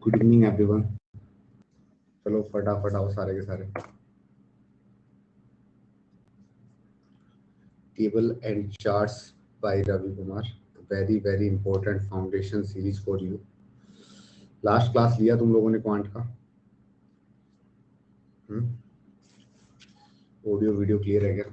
Good evening everyone. चलो फटाफट आओ सारे के सारे। Table and charts by Ravi Kumar, very important foundation series for you. Last class लिया तुम लोगों ने क्वांट का? ऑडियो वीडियो क्लियर है क्या?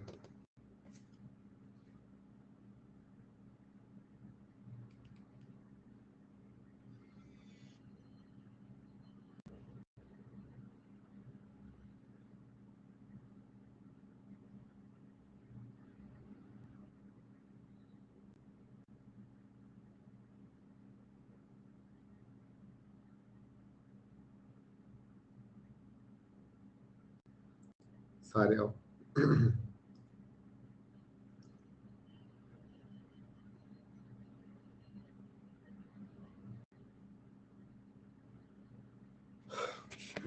सारे आओ।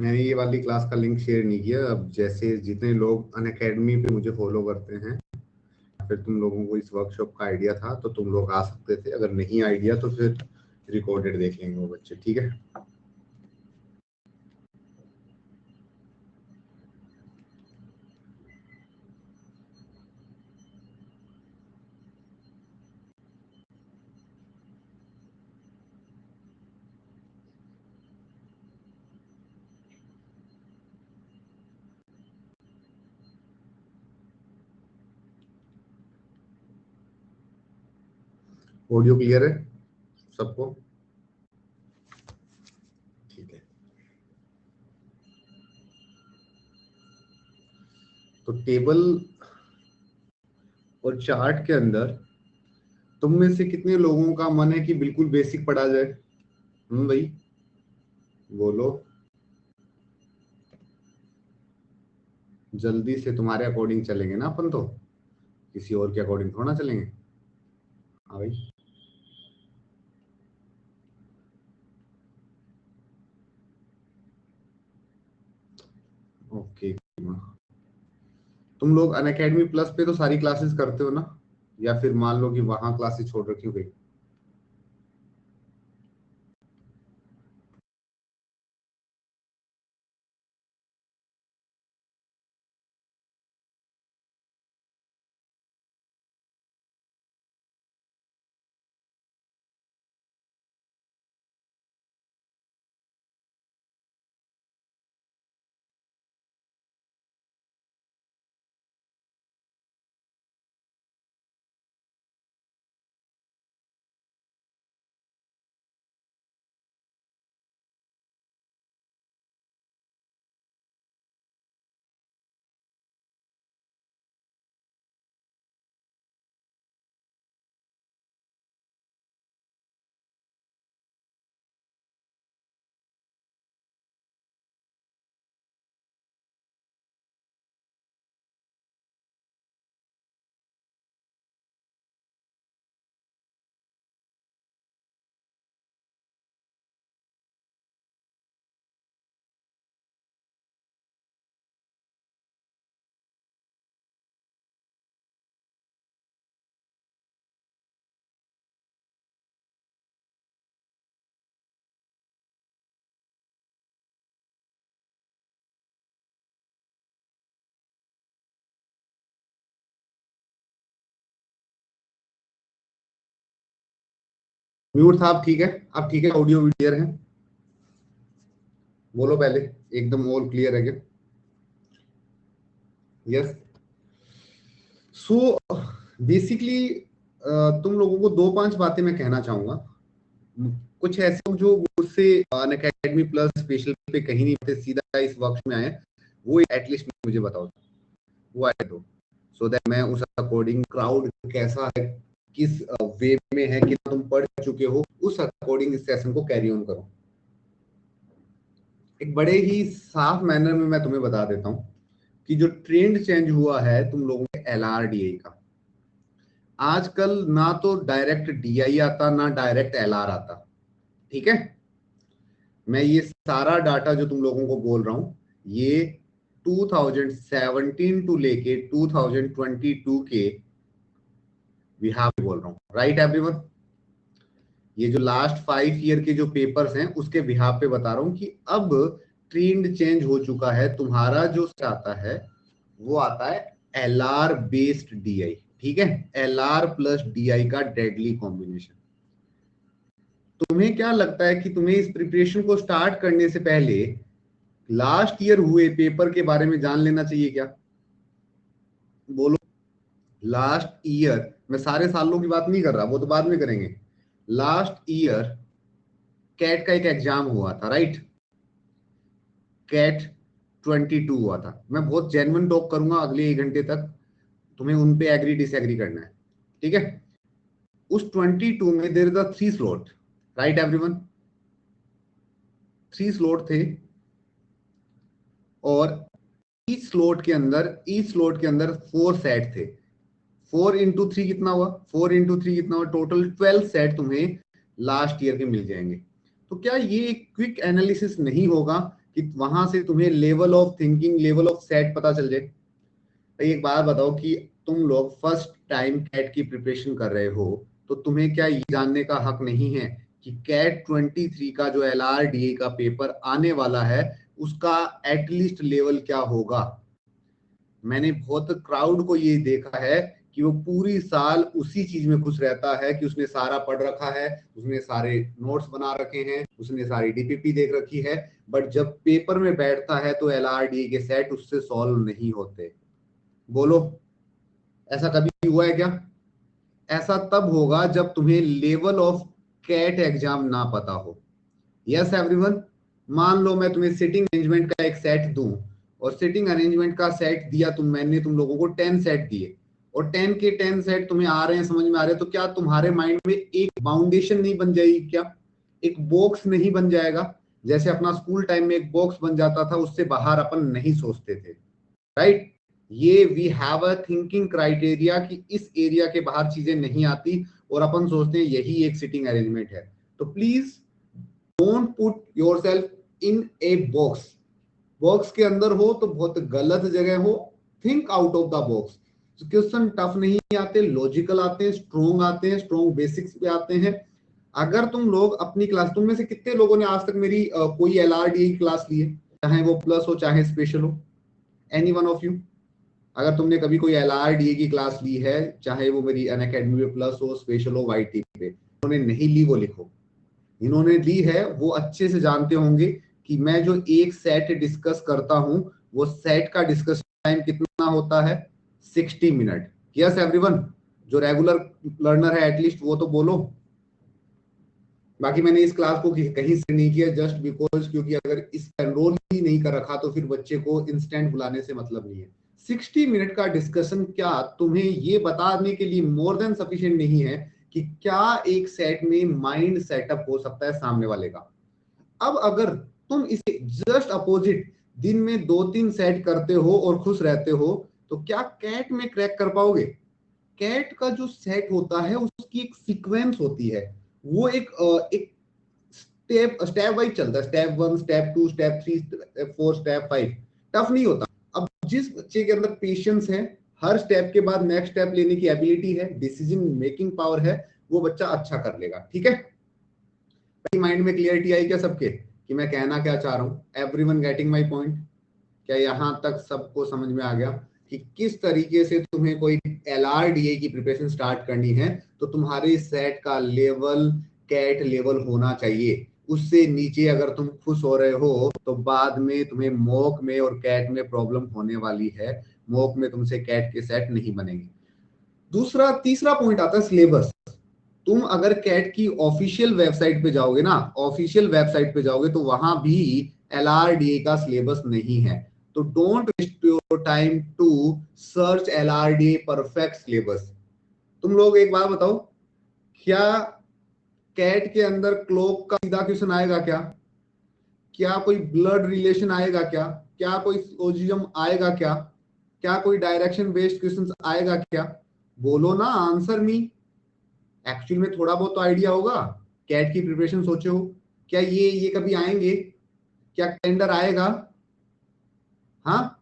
मैंने ये वाली क्लास का लिंक शेयर नहीं किया। अब जैसे जितने लोग अनअकैडमी पे मुझे फॉलो करते हैं, फिर तुम लोगों को इस वर्कशॉप का आइडिया था तो तुम लोग आ सकते थे। अगर नहीं आइडिया तो फिर रिकॉर्डेड देख लेंगे वो बच्चे, ठीक है? ऑडियो क्लियर है सबको? ठीक है। तो टेबल और चार्ट के अंदर तुम में से कितने लोगों का मन है कि बिल्कुल बेसिक पढ़ा जाए? भाई बोलो जल्दी से। तुम्हारे अकॉर्डिंग चलेंगे ना अपन, तो किसी और के अकॉर्डिंग थोड़ा ना चलेंगे। हाँ भाई, ओके। तुम लोग अनअकैडमी प्लस पे तो सारी क्लासेस करते हो ना, या फिर मान लो कि वहां क्लासेस छोड़ रखी हो गई? म्यूट था, अब ठीक है? अब ठीक है? ऑडियो क्लियर है? बोलो पहले, एकदम ऑल क्लियर है क्या? यस। सो बेसिकली तुम लोगों को दो पांच बातें मैं कहना चाहूंगा। कुछ ऐसे लोग जो मुझसे अनअकैडमी प्लस स्पेशल पे कहीं नहीं थे, सीधा इस वर्कशॉप में आए, वो एटलीस्ट मुझे बताओ, वो आए तो सो दैट मैं उस अकॉर्डिंग क्राउड कैसा है, किस वे में है, कि तुम पढ़ चुके हो, उस अकॉर्डिंग इस सेशन को कैरी ऑन करो। एक बड़े ही साफ मैनर में मैं तुम्हें बता देता हूँ कि जो ट्रेंड चेंज हुआ है तुम लोगों के LRDI का, आजकल ना तो डायरेक्ट DI आता ना डायरेक्ट LR आता, ठीक है? मैं ये सारा डाटा जो तुम लोगों को बोल रहा हूं, ये 2017 टू लेके 2022 के बिहार बोल रहा हूँ, राइट एवरीवन? ये जो लास्ट 5 ईयर के जो पेपर्स हैं उसके बिहाफ पे बता रहा हूं कि अब ट्रेंड चेंज हो चुका है। तुम्हारा जो आता है वो आता है LR बेस्ड DI, ठीक है, LR प्लस DI का डेडली कॉम्बिनेशन। तुम्हें क्या लगता है कि तुम्हें इस प्रिपरेशन को स्टार्ट करने से पहले लास्ट ईयर हुए पेपर के बारे में जान लेना चाहिए क्या? बोलो। लास्ट ईयर, मैं सारे सालों की बात नहीं कर रहा, वो तो बाद में करेंगे। लास्ट ईयर कैट का एक एग्जाम हुआ था, राइट? कैट 22 हुआ था। मैं बहुत जेन्युइन टॉक करूंगा अगले 1 घंटे तक, तुम्हें उन पे एग्री डिसएग्री करना है, ठीक है? उस 22 में there is a 3 slot, right everyone? 3 slot थे और ईच स्लॉट के अंदर 4 सेट थे। 4 into 3 कितना हुआ? 4 into 3 कितना हुआ? टोटल 12 सेट तुम्हें लास्ट ईयर के मिल जाएंगे। तो क्या ये एक क्विक एनालिसिस नहीं होगा कि वहां से तुम्हें level of thinking, level of set पता चल जाए? एक बात बताओ कि तुम लोग फर्स्ट टाइम कैट की प्रिपरेशन कर रहे हो तो तुम्हें क्या ये जानने का हक नहीं है कि कैट 23 का जो LRDA का पेपर आने वाला है उसका एटलीस्ट लेवल क्या होगा? मैंने बहुत क्राउड को ये देखा है कि वो पूरी साल उसी चीज में खुश रहता है कि उसने सारा पढ़ रखा है, उसने सारे नोट्स बना रखे हैं, उसने सारी DPP देख रखी है, बट जब पेपर में बैठता है तो LRDA के सेट उससे सॉल्व नहीं होते। बोलो, ऐसा कभी हुआ है क्या? ऐसा तब होगा जब तुम्हें लेवल ऑफ कैट एग्जाम ना पता हो। Yes everyone? मान लो मैं तुम्हें सिटिंग अरेंजमेंट का एक सेट दूं और सिटिंग अरेंजमेंट का सेट दिया मैंने तुम लोगों को 10 सेट दिए और 10 के 10 सेट तुम्हें आ रहे हैं, समझ में आ रहे हैं, तो क्या तुम्हारे माइंड में एक बाउंडेशन नहीं बन जाएगी क्या? एक बॉक्स नहीं बन जाएगा? जैसे अपना स्कूल टाइम में एक बॉक्स बन जाता था, उससे बाहर अपन नहीं सोचते थे, राइट? ये we have a thinking criteria कि इस एरिया के बाहर चीजें नहीं आती और अपन सोचते हैं यही एक सिटिंग अरेंजमेंट है। तो please don't put yourself in a box. Box के अंदर हो तो बहुत गलत जगह हो। Think out of the box. Question tough नहीं आते, लॉजिकल आते हैं, स्ट्रोंग आते हैं, स्ट्रोंग बेसिक्स पे आते हैं। अगर तुम लोग अपनी क्लास, तुम में से कितने लोगों ने आज तक मेरी कोई LRDA की क्लास ली है, चाहे वो प्लस हो चाहे स्पेशल हो? Any one of you? अगर तुमने कभी कोई LRDA की क्लास ली है, चाहे वो मेरी अनअकैडमी पे प्लस हो, स्पेशल हो, YT पे, उन्होंने नहीं ली वो लिखो। इन्होंने ली है वो अच्छे से जानते होंगे कि मैं जो एक सेट डिस्कस करता हूं वो सेट का डिस्कस टाइम कितना होता है? 60 मिनट। Yes everyone? जो रेगुलर लर्नर है एटलीस्ट वो तो बोलो। बाकी मैंने इस क्लास को कहीं से नहीं किया जस्ट बिकॉज, क्योंकि अगर इस एनरोल ही नहीं कर रखा तो फिर बच्चे को इंस्टेंट बुलाने से मतलब नहीं है। 60 मिनट का डिस्कशन क्या तुम्हें ये बताने के लिए मोर देन सफिशिएंट नहीं है कि क्या एक सेट में माइंड सेटअप हो सकता है सामने वाले का? अब अगर तुम इसे जस्ट अपोजिट दिन में 2-3 सेट करते हो और खुश रहते हो तो क्या कैट में क्रैक कर पाओगे? कैट का जो सेट होता है उसकी एक सीक्वेंस होती है, वो एक स्टेप स्टेप वाइज चलता है, step 1, step 2, step 3, step 4, step 5। Tough नहीं होता। अब जिस बच्चे के अंदर पेशेंस है, हर स्टेप के बाद नेक्स्ट स्टेप लेने की एबिलिटी है, डिसीजन मेकिंग पावर है, वो बच्चा अच्छा कर लेगा। ठीक है? माइंड में क्लियरिटी आई क्या सबके कि मैं कहना क्या चाह रहा हूं? Everyone getting my point? क्या यहां तक सबको समझ में आ गया कि किस तरीके से तुम्हें कोई LRDA की प्रिपरेशन स्टार्ट करनी है तो तुम्हारे सेट का लेवल कैट लेवल होना चाहिए। उससे नीचे अगर तुम खुश हो रहे हो तो बाद में तुम्हें मॉक में और कैट में प्रॉब्लम होने वाली है। मॉक में तुमसे कैट के सेट नहीं बनेंगे। दूसरा, तीसरा पॉइंट आता है सिलेबस। तुम अगर कैट की ऑफिशियल वेबसाइट पे जाओगे ना, ऑफिशियल वेबसाइट पे जाओगे तो वहां भी LRDA का सिलेबस नहीं है। तो don't waste your time to search LRDA perfect syllabus. तुम लोग एक बात बताओ, क्या कैट के अंदर क्लॉक का सीधा क्वेश्चन आएगा क्या? क्या कोई ब्लड रिलेशन आएगा क्या? क्या कोई सोजिज्म आएगा क्या? क्या कोई डायरेक्शन बेस्ड क्वेश्चंस आएगा क्या? बोलो ना, आंसर मी। एक्चुअल में थोड़ा बहुत तो आइडिया होगा। कैट की प्रिपरेशन सोचे हो क्या ये कभी आएंगे? क्या टेंडर आएगा? हाँ,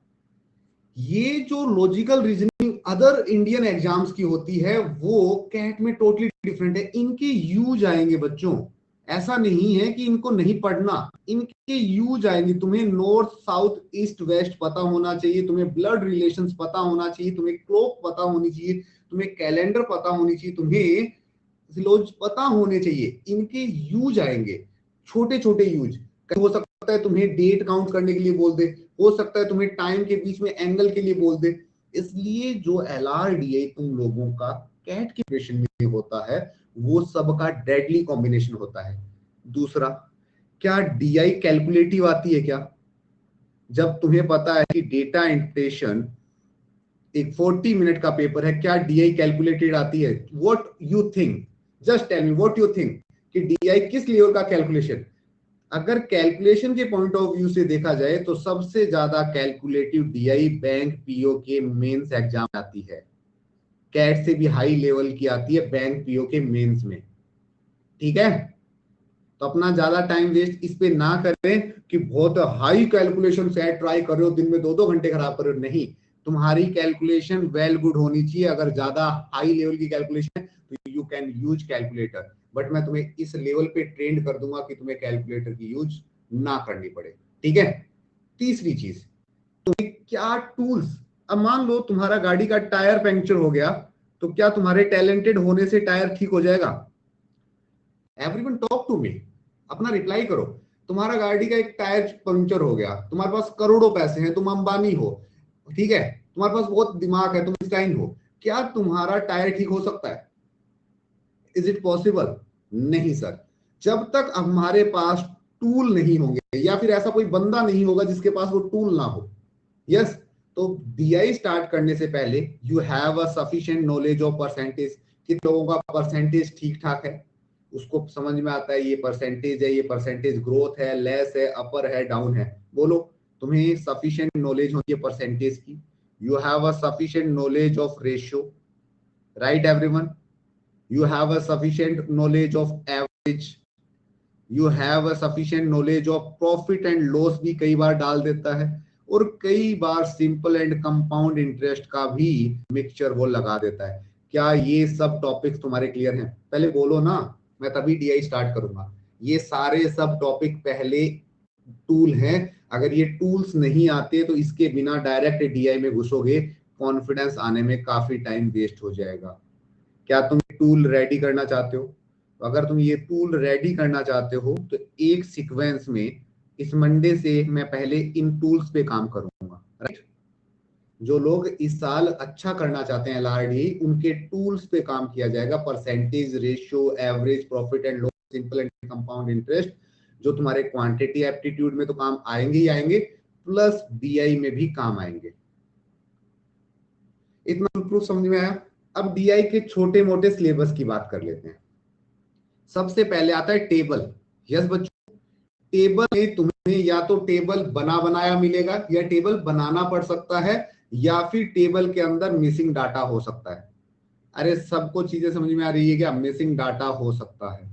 ये जो logical reasoning other Indian exams की होती है वो कैट में टोटली डिफरेंट है। इनके यूज आएंगे बच्चों, ऐसा नहीं है कि इनको नहीं पढ़ना, इनके यूज आएंगे। तुम्हें नॉर्थ साउथ ईस्ट वेस्ट पता होना चाहिए, तुम्हें ब्लड रिलेशंस पता होना चाहिए, तुम्हें क्लॉक पता होनी चाहिए, तुम्हें कैलेंडर पता होनी चाहिए, तुम्हें सिलोज पता होने चाहिए। इनके यूज आएंगे, छोटे छोटे यूज। हो सकता है तुम्हें डेट काउंट करने के लिए बोल दे, हो सकता है तुम्हें टाइम के बीच में एंगल के लिए बोल दे। इसलिए जो LRDI तुम लोगों का कैट के क्वेश्चन में होता है वो सबका डेडली कॉम्बिनेशन होता है। दूसरा, क्या DI कैलकुलेटिव आती है क्या? जब तुम्हें पता है कि डेटा इंटरप्रिटेशन एक 40 मिनट का पेपर है, क्या DI कैलकुलेटेड आती है? What you think, just tell me what you think कि DI किस लेवल का कैलकुलेशन? अगर कैलकुलेशन के पॉइंट ऑफ व्यू से देखा जाए तो सबसे ज्यादा कैलकुलेटिव DI बैंक PO के मेंस एग्जाम आती है। कैट से भी हाई लेवल की आती है बैंक PO के मेंस में। ठीक है, तो अपना ज्यादा टाइम वेस्ट इस पे ना करें कि बहुत हाई कैलकुलेशन सेट ट्राई कर रहे हो, दिन में 2-2 घंटे खराब कर रहे हो। नहीं, तुम्हारी कैलकुलेशन वेल गुड होनी चाहिए। अगर ज्यादा हाई लेवल की कैलकुलेशन है तो you can use calculator, but मैं तुम्हें इस लेवल पे ट्रेंड कर दूंगा कि तुम्हें कैलकुलेटर की यूज ना करनी पड़े। ठीक है। तीसरी चीज, तुम्हें क्या टूल्स, अब मान लो तुम्हारा गाड़ी का टायर पंक्चर हो गया, तो क्या तुम्हारे टैलेंटेड होने से टायर ठीक हो जाएगा? एवरीवन टॉक टू मी, अपना रिप्लाई करो। तुम्हारा गाड़ी का एक टायर पंक्चर हो गया, तुम्हारे पास करोड़ों पैसे हैं, तुम अंबानी हो, ठीक है, तुम्हारे पास बहुत दिमाग है, तुम स्टाइन हो, क्या तुम्हारा टायर ठीक हो सकता है? Is it possible? नहीं सर। जब तक हमारे पास टूल नहीं होंगे या फिर ऐसा कोई बंदा नहीं होगा जिसके पास वो टूल ना हो। यस, तो DI स्टार्ट करने से पहले you have a sufficient knowledge of percentage. कितने लोगों का परसेंटेज ठीक ठाक है, उसको समझ में आता है ये परसेंटेज है, ये परसेंटेज ग्रोथ है, लेस है, अपर है, डाउन है? बोलो। तुम्हें सफिशिएंट नॉलेज होती है परसेंटेज की। You have a sufficient knowledge of ratio, right everyone? you have a sufficient knowledge of average, you have a sufficient knowledge of profit and loss भी कई बार डाल देता है, और कई बार सिंपल एंड कंपाउंड इंटरेस्ट का भी मिक्सचर वो लगा देता है। क्या ये सब टॉपिक्स तुम्हारे क्लियर हैं? पहले बोलो ना, मैं तभी DI स्टार्ट करूंगा। ये सारे सब टॉपिक पहले टूल हैं। अगर ये टूल्स नहीं आते तो इसके बिना डायरेक्ट DI में घुसोगे, कॉन्फिडेंस आने में काफी टाइम वेस्ट हो जाएगा। क्या तुम टूल रेडी करना चाहते हो? तो अगर तुम ये टूल रेडी करना चाहते हो तो एक सीक्वेंस में इस मंडे से मैं पहले इन टूल्स पे काम करूंगा, राइट? जो लोग इस साल अच्छा करना चाहते हैं LRD, उनके टूल्स पे काम किया जाएगा। Percentage, ratio, average, profit and loss, simple and compound interest, जो तुम्हारे क्वांटिटी एप्टीट्यूड में तो काम आएंगे ही आएंगे, प्लस DI में भी काम आएंगे। इतना प्रूफ समझ में आया? अब DI के छोटे मोटे सिलेबस की बात कर लेते हैं। सबसे पहले आता है टेबल। यस बच्चों, टेबल में तुम्हें या तो टेबल बना बनाया मिलेगा, या टेबल बनाना पड़ सकता है, या फिर टेबल के अंदर मिसिंग डाटा हो सकता है। अरे सबको चीजें समझ में आ रही है क्या? मिसिंग डाटा हो सकता है।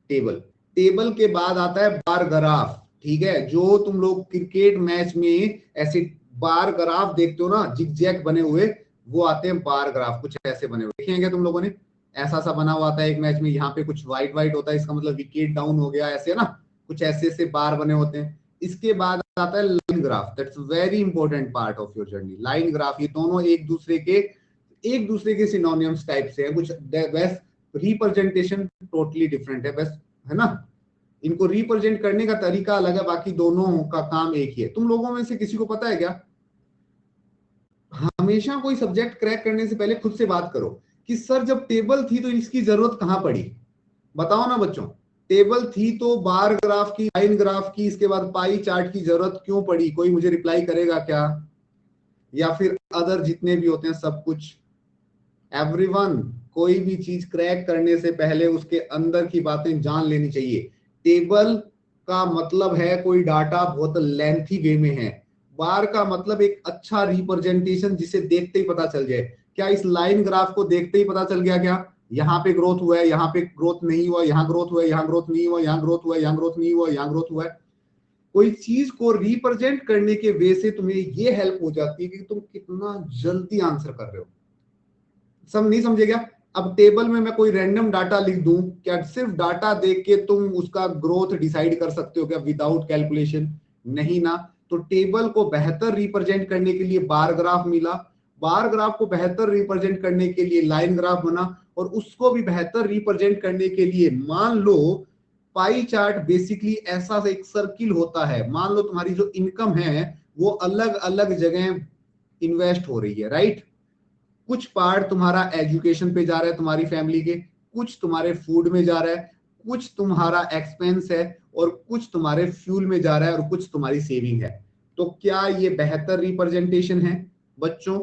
टेबल, टेबल के बाद आता है बार ग्राफ। ठीक है, जो तुम लोग क्रिकेट मैच में ऐसे बार ग्राफ देखते हो ना, जिगजैग बने हुए, वो आते हैं बार ग्राफ। कुछ ऐसे बने हुए देखे हैं क्या तुम लोगों ने? ऐसा सा बना हुआ आता है एक मैच में, यहाँ पे कुछ व्हाइट व्हाइट होता है, इसका मतलब विकेट डाउन हो गया, ऐसे ना, कुछ ऐसे ऐसे बार बने होते हैं। इसके बाद आता है line graph. That's very important part of your journey. Line graph, ये दोनों एक दूसरे के सिनोनिम्स टाइप से है, कुछ बस रिप्रेजेंटेशन टोटली डिफरेंट है, बस, है ना? इनको रिप्रेजेंट करने का तरीका अलग है, बाकी दोनों का काम एक ही है। तुम लोगों में से किसी को पता है क्या, हमेशा कोई सब्जेक्ट क्रैक करने से पहले खुद से बात करो कि सर जब टेबल थी तो इसकी जरूरत कहां पड़ी? बताओ ना बच्चों। टेबल थी तो बार ग्राफ की, लाइन ग्राफ की, इसके बाद पाई चार्ट की जरूरत क्यों पड़ी? कोई मुझे रिप्लाई करेगा क्या? या फिर अदर जितने भी होते हैं सब कुछ? एवरीवन, कोई भी चीज क्रैक करने से पहले उसके अंदर की बातें जान लेनी चाहिए। टेबल का मतलब है कोई डाटा बहुत लेंथी वे में है। बार का मतलब एक अच्छा रिप्रेजेंटेशन जिसे देखते ही पता चल जाए। क्या इस लाइन ग्राफ को देखते ही पता चल गया क्या यहाँ पे ग्रोथ हुआ है, यहाँ पे ग्रोथ नहीं हुआ, यहाँ ग्रोथ हुआ है, यहाँ ग्रोथ नहीं हुआ, यहाँ ग्रोथ हुआ है, यहाँ ग्रोथ नहीं हुआ, यहाँ ग्रोथ हुआ है? कोई चीज को रिप्रेजेंट करने के वे से तुम्हें ये हेल्प हो जाती है कि तुम कितना जल्दी आंसर कर रहे हो। सब नहीं समझे क्या? अब टेबल में मैं कोई रैंडम डाटा लिख दूं, क्या सिर्फ डाटा देख के तुम उसका ग्रोथ डिसाइड कर सकते हो क्या विदाउट कैलकुलेशन? नहीं ना। तो टेबल को बेहतर रिप्रेजेंट करने के लिए बार ग्राफ मिला, बार ग्राफ को बेहतर रिप्रेजेंट करने के लिए लाइन ग्राफ बना, और उसको भी बेहतर रिप्रेजेंट करने के लिए मान लो पाई चार्ट बेसिकली ऐसा एक सर्किल होता है। मान लो तुम्हारी जो इनकम है वो अलग अलग जगह इन्वेस्ट हो रही है, राइट? कुछ पार्ट तुम्हारा एजुकेशन पे जा रहा है तुम्हारी फैमिली के, कुछ तुम्हारे फूड में जा रहा है, कुछ तुम्हारा एक्सपेंस है, और कुछ तुम्हारे फ्यूल में जा रहा है, और कुछ तुम्हारी सेविंग है। तो क्या ये बेहतर रिप्रेजेंटेशन है बच्चों?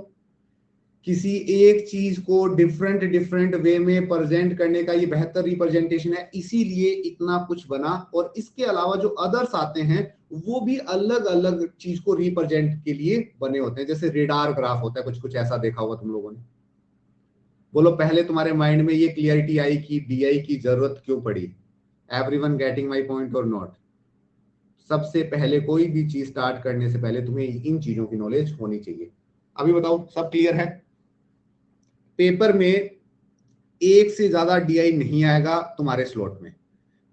किसी एक चीज को डिफरेंट डिफरेंट वे में प्रेजेंट करने का ये बेहतर रिप्रेजेंटेशन है, इसीलिए इतना कुछ बना। और इसके अलावा जो अदर्स आते हैं वो भी अलग अलग चीज को रिप्रेजेंट के लिए बने होते हैं। जैसे रेडार ग्राफ होता है, कुछ कुछ ऐसा देखा होगा तुम लोगों ने। बोलो पहले तुम्हारे माइंड में ये क्लियरिटी आई कि डीआई की जरूरत क्यों पड़ी? एवरीवन गेटिंग माय पॉइंट और नॉट? सबसे पहले कोई भी चीज स्टार्ट करने से पहले तुम्हें इन चीजों की नॉलेज होनी चाहिए। अभी बताओ सब क्लियर है? पेपर में एक से ज्यादा डीआई नहीं आएगा तुम्हारे स्लॉट में,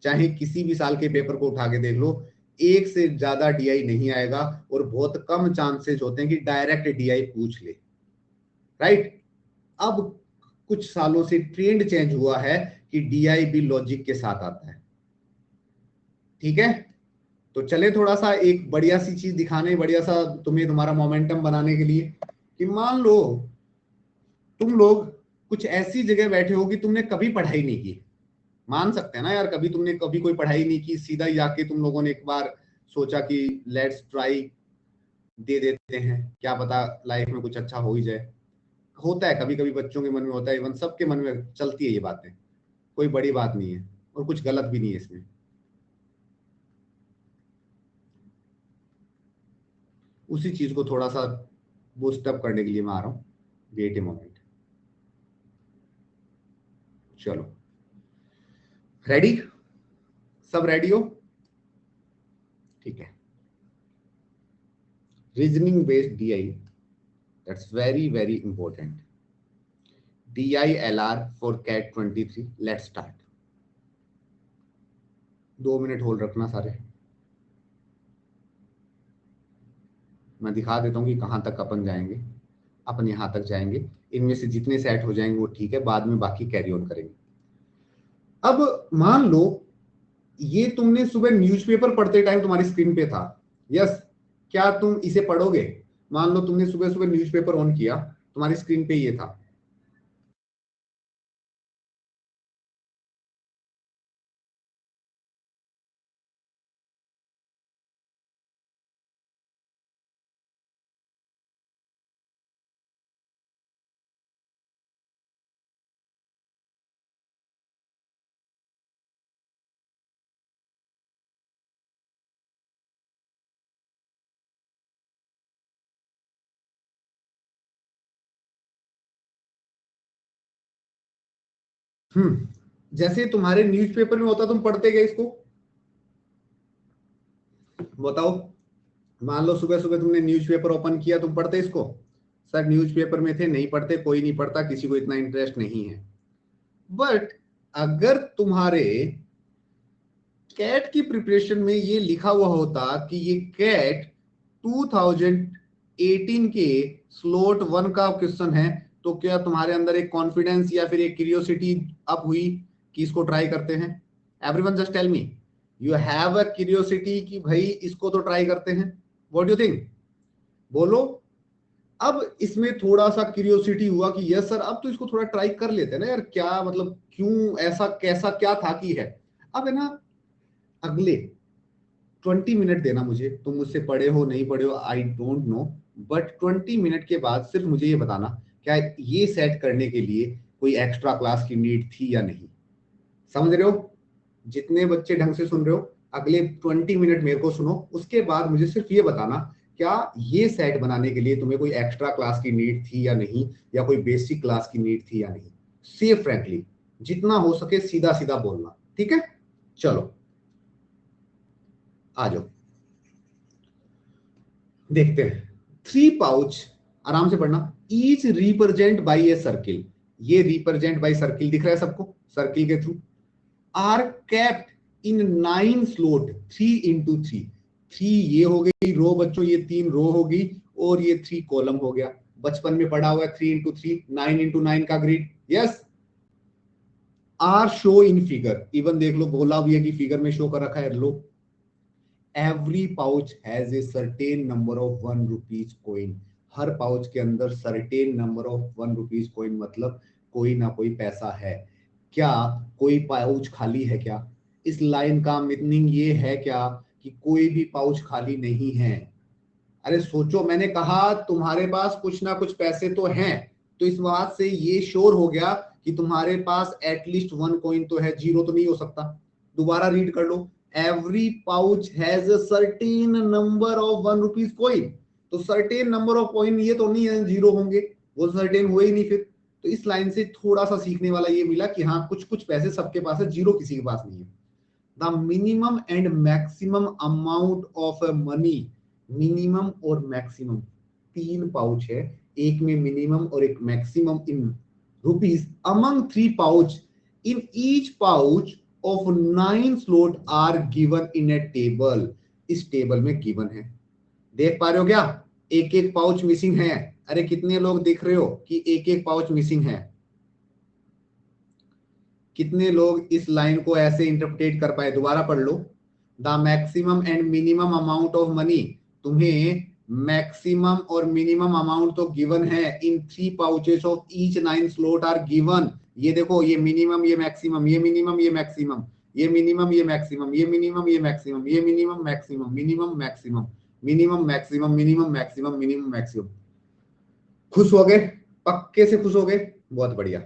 चाहे किसी भी साल के पेपर को उठा के देख लो, एक से ज्यादा डीआई नहीं आएगा। और बहुत कम चांसेस होते हैं कि डायरेक्ट डीआई पूछ ले, राइट? अब कुछ सालों से ट्रेंड चेंज हुआ है कि डीआई भी लॉजिक के साथ आता है, ठीक है? तो चले थोड़ा सा एक बढ़िया सी चीज दिखाने, बढ़िया सा तुम्हें तुम्हारा मोमेंटम बनाने के लिए, कि मान लो तुम लोग कुछ ऐसी जगह बैठे हो कि तुमने कभी पढ़ाई नहीं की। मान सकते हैं ना यार, कभी तुमने कभी कोई पढ़ाई नहीं की, सीधा ही जाके तुम लोगों ने एक बार सोचा कि लेट्स ट्राई दे देते हैं, क्या पता लाइफ में कुछ अच्छा हो ही जाए। होता है, कभी कभी बच्चों के मन में होता है, इवन सबके मन में चलती है ये बातें, कोई बड़ी बात नहीं है और कुछ गलत भी नहीं है इसमें। उसी चीज को थोड़ा सा बूस्ट अप करने के लिए मैं आ रहा हूँ। Wait a moment. चलो रेडी? सब रेडी हो? ठीक है। Reasoning based DI, that's very very important. DILR for CAT 23। Let's start. 2 minute hold रखना सारे, मैं दिखा देता हूँ कि कहाँ तक अपन जाएंगे। अपन यहाँ तक जाएंगे, इनमें से जितने सेट हो जाएंगे वो ठीक है, बाद में बाकी कैरी ऑन करेंगे। अब मान लो ये तुमने सुबह न्यूज़पेपर पढ़ते टाइम तुम्हारी स्क्रीन पे था, यस? क्या तुम इसे पढ़ोगे? मान लो तुमने सुबह सुबह न्यूज़पेपर ऑन किया, तुम्हारी स्क्रीन पे ये था। जैसे तुम्हारे न्यूज़पेपर में होता, तुम पढ़ते गए इसको? बताओ, मान लो सुबह सुबह तुमने न्यूज़पेपर ओपन किया, तुम पढ़ते इसको? सर न्यूज़पेपर में थे, नहीं पढ़ते, कोई नहीं पढ़ता, किसी को इतना इंटरेस्ट नहीं है। बट अगर तुम्हारे कैट की प्रिपरेशन में ये लिखा हुआ होता कि ये कैट 2018 के स्लॉट 1 का क्वेश्चन है, तो क्या तुम्हारे अंदर एक कॉन्फिडेंस या फिर एक क्यूरियोसिटी अप हुई कि इसको ट्राई करते हैं? Everyone just tell me, you have a curiosity कि भाई इसको तो ट्राई करते हैं? What do you think? बोलो। अब इसमें थोड़ा सा क्यूरियोसिटी हुआ कि यस सर, अब तो इसको थोड़ा ट्राई कर लेते हैं ना यार, क्या मतलब, क्यों ऐसा, कैसा क्या था कि है। अब है ना, अगले 20 मिनट देना मुझे, तुम मुझसे पढ़े हो नहीं पढ़े हो I don't know, but 20 minute के बाद सिर्फ मुझे ये बताना, क्या ये सेट करने के लिए कोई एक्स्ट्रा क्लास की नीड थी या नहीं? समझ रहे हो? जितने बच्चे ढंग से सुन रहे हो, अगले 20 मिनट मेरे को सुनो, उसके बाद मुझे सिर्फ ये बताना, क्या ये सेट बनाने के लिए तुम्हें कोई एक्स्ट्रा क्लास की नीड थी या नहीं, या कोई बेसिक क्लास की नीड थी या नहीं? से फ्रैंकली जितना हो सके सीधा सीधा बोलना, ठीक है? चलो आ जाओ। देखते हैं। 3 पाउच, आराम से पढ़ना, each represent by a circle, ये रिप्रेजेंट बाई सर्किल दिख रहा है सबको, सर्किल के through, are kept in 9 slot 3 into 3, 3 ये हो गई रो बच्चों, ये 3 रो होगी, और ये 3 कॉलम हो गया। बचपन में पढ़ा हुआ है 3 इंटू 3, 9 इंटू 9 का grid, yes. Are show in figure, even देख लो बोला भी है कि फिगर में शो कर रखा है, लो। Every pouch has a certain number of 1 rupees coin, हर पाउच के अंदर certain number of 1 rupees coin, मतलब कोई ना कोई पैसा है। क्या कोई पाउच खाली है क्या? इस लाइन का मीनिंग ये है क्या कि कोई भी पाउच खाली नहीं है? अरे सोचो, मैंने कहा तुम्हारे पास कुछ ना कुछ पैसे तो हैं, तो इस बात से ये श्योर हो गया कि तुम्हारे पास एटलीस्ट 1 कॉइन तो है, जीरो तो नहीं हो सकता। दोबारा रीड कर लो, every pouch has a certain number of 1 rupees coin, तो सर्टेन नंबर ऑफ कॉइन ये तो नहीं है जीरो होंगे, वो सर्टेन हुए ही नहीं फिर। तो इस लाइन से थोड़ा सा सीखने वाला ये मिला कि हाँ कुछ कुछ पैसे सबके पास है, जीरो किसी के पास नहीं है। The minimum and maximum amount of money, minimum और मैक्सिमम 3 पाउच है, एक में मिनिमम और एक maximum in rupees, among 3 pouch, in each pouch of 9 slot are given in a table, इस टेबल में गिवन है। देख पा रहे हो क्या? एक एक पाउच मिसिंग है। अरे कितने लोग देख रहे हो कि एक एक पाउच मिसिंग है? कितने लोग इस लाइन को ऐसे इंटरप्रेट कर पाए? दोबारा पढ़ लो, the maximum and minimum amount of money, तुम्हें मैक्सिमम और मिनिमम अमाउंट तो गिवन है, in 3 pouches of each 9 slot are given. ये देखो, ये मिनिमम, ये मैक्सिमम, ये मिनिमम, ये मैक्सिमम, ये मिनिमम, ये मैक्सिमम, ये मिनिमम, ये मैक्सिमम, ये minimum maximum, minimum maximum, minimum maximum, minimum maximum, minimum maximum. खुश हो गए? पक्के से खुश हो गए? बहुत बढ़िया,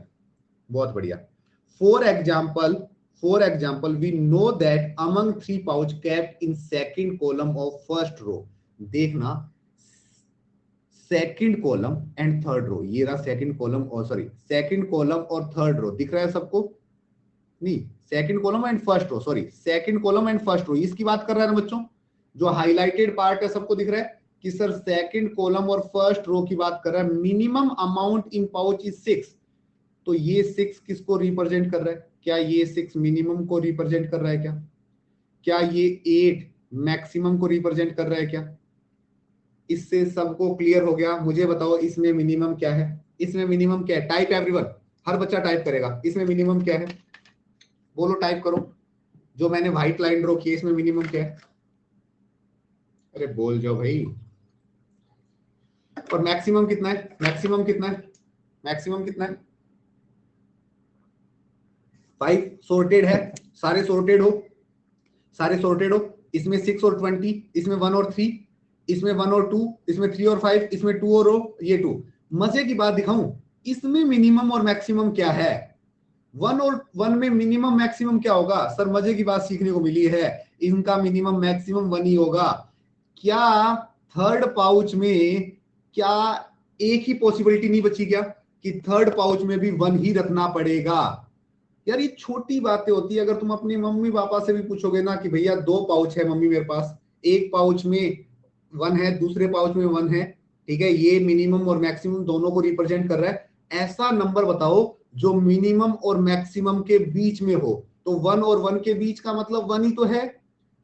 बहुत बढ़िया। For example, we know that among 3 pouch kept in second column of first row, देखना second column and third row, ये रहा सेकंड कॉलम, और सॉरी सेकंड कॉलम और थर्ड रो, दिख रहा है सबको? नहीं, second column and first row, sorry second column and first row, इसकी बात कर रहा है ना बच्चों? जो हाईलाइटेड पार्ट है सबको दिख रहा है कि सर सेकंड कॉलम और फर्स्ट रो की बात कर रहा है। Minimum amount in pouch is 6, तो ये 6 किसको रिप्रेजेंट कर रहा है? क्या ये 6 मिनिमम को रिप्रेजेंट कर रहा है क्या? क्या ये 8 मैक्सिमम को रिप्रेजेंट कर रहा है क्या? इससे सबको क्लियर हो गया? मुझे बताओ इसमें मिनिमम क्या है? इसमें मिनिमम क्या है? टाइप एवरीवन, हर बच्चा टाइप करेगा, इसमें मिनिमम क्या है? बोलो, टाइप करो। जो मैंने व्हाइट लाइन ड्रॉ की है, इसमें मिनिमम क्या है? अरे बोल जाओ भाई। और मैक्सिमम कितना है? मैक्सिमम कितना है? मैक्सिमम कितना है? 5 सॉर्टेड है, सारे सॉर्टेड हो, सारे सॉर्टेड हो। इसमें 6 और 20, इसमें 1 और 3, इसमें 1 और 2, इसमें 3 और 5, इसमें 2 और ये 2। मजे की बात दिखाऊं, इसमें मिनिमम और मैक्सिमम क्या है? 1 और 1 में मिनिमम मैक्सिमम क्या होगा? सर मजे की बात सीखने को मिली है, इनका मिनिमम मैक्सिमम 1 ही होगा। क्या थर्ड पाउच में क्या एक ही पॉसिबिलिटी नहीं बची क्या कि थर्ड पाउच में भी 1 ही रखना पड़ेगा? यार ये छोटी बातें होती है। अगर तुम अपनी मम्मी पापा से भी पूछोगे ना कि भैया 2 पाउच है मम्मी मेरे पास, एक पाउच में 1 है, दूसरे पाउच में 1 है, ठीक है, ये मिनिमम और मैक्सिमम दोनों को रिप्रेजेंट कर रहा है, ऐसा नंबर बताओ जो मिनिमम और मैक्सिमम के बीच में हो। तो 1 और 1 के बीच का मतलब 1 ही तो है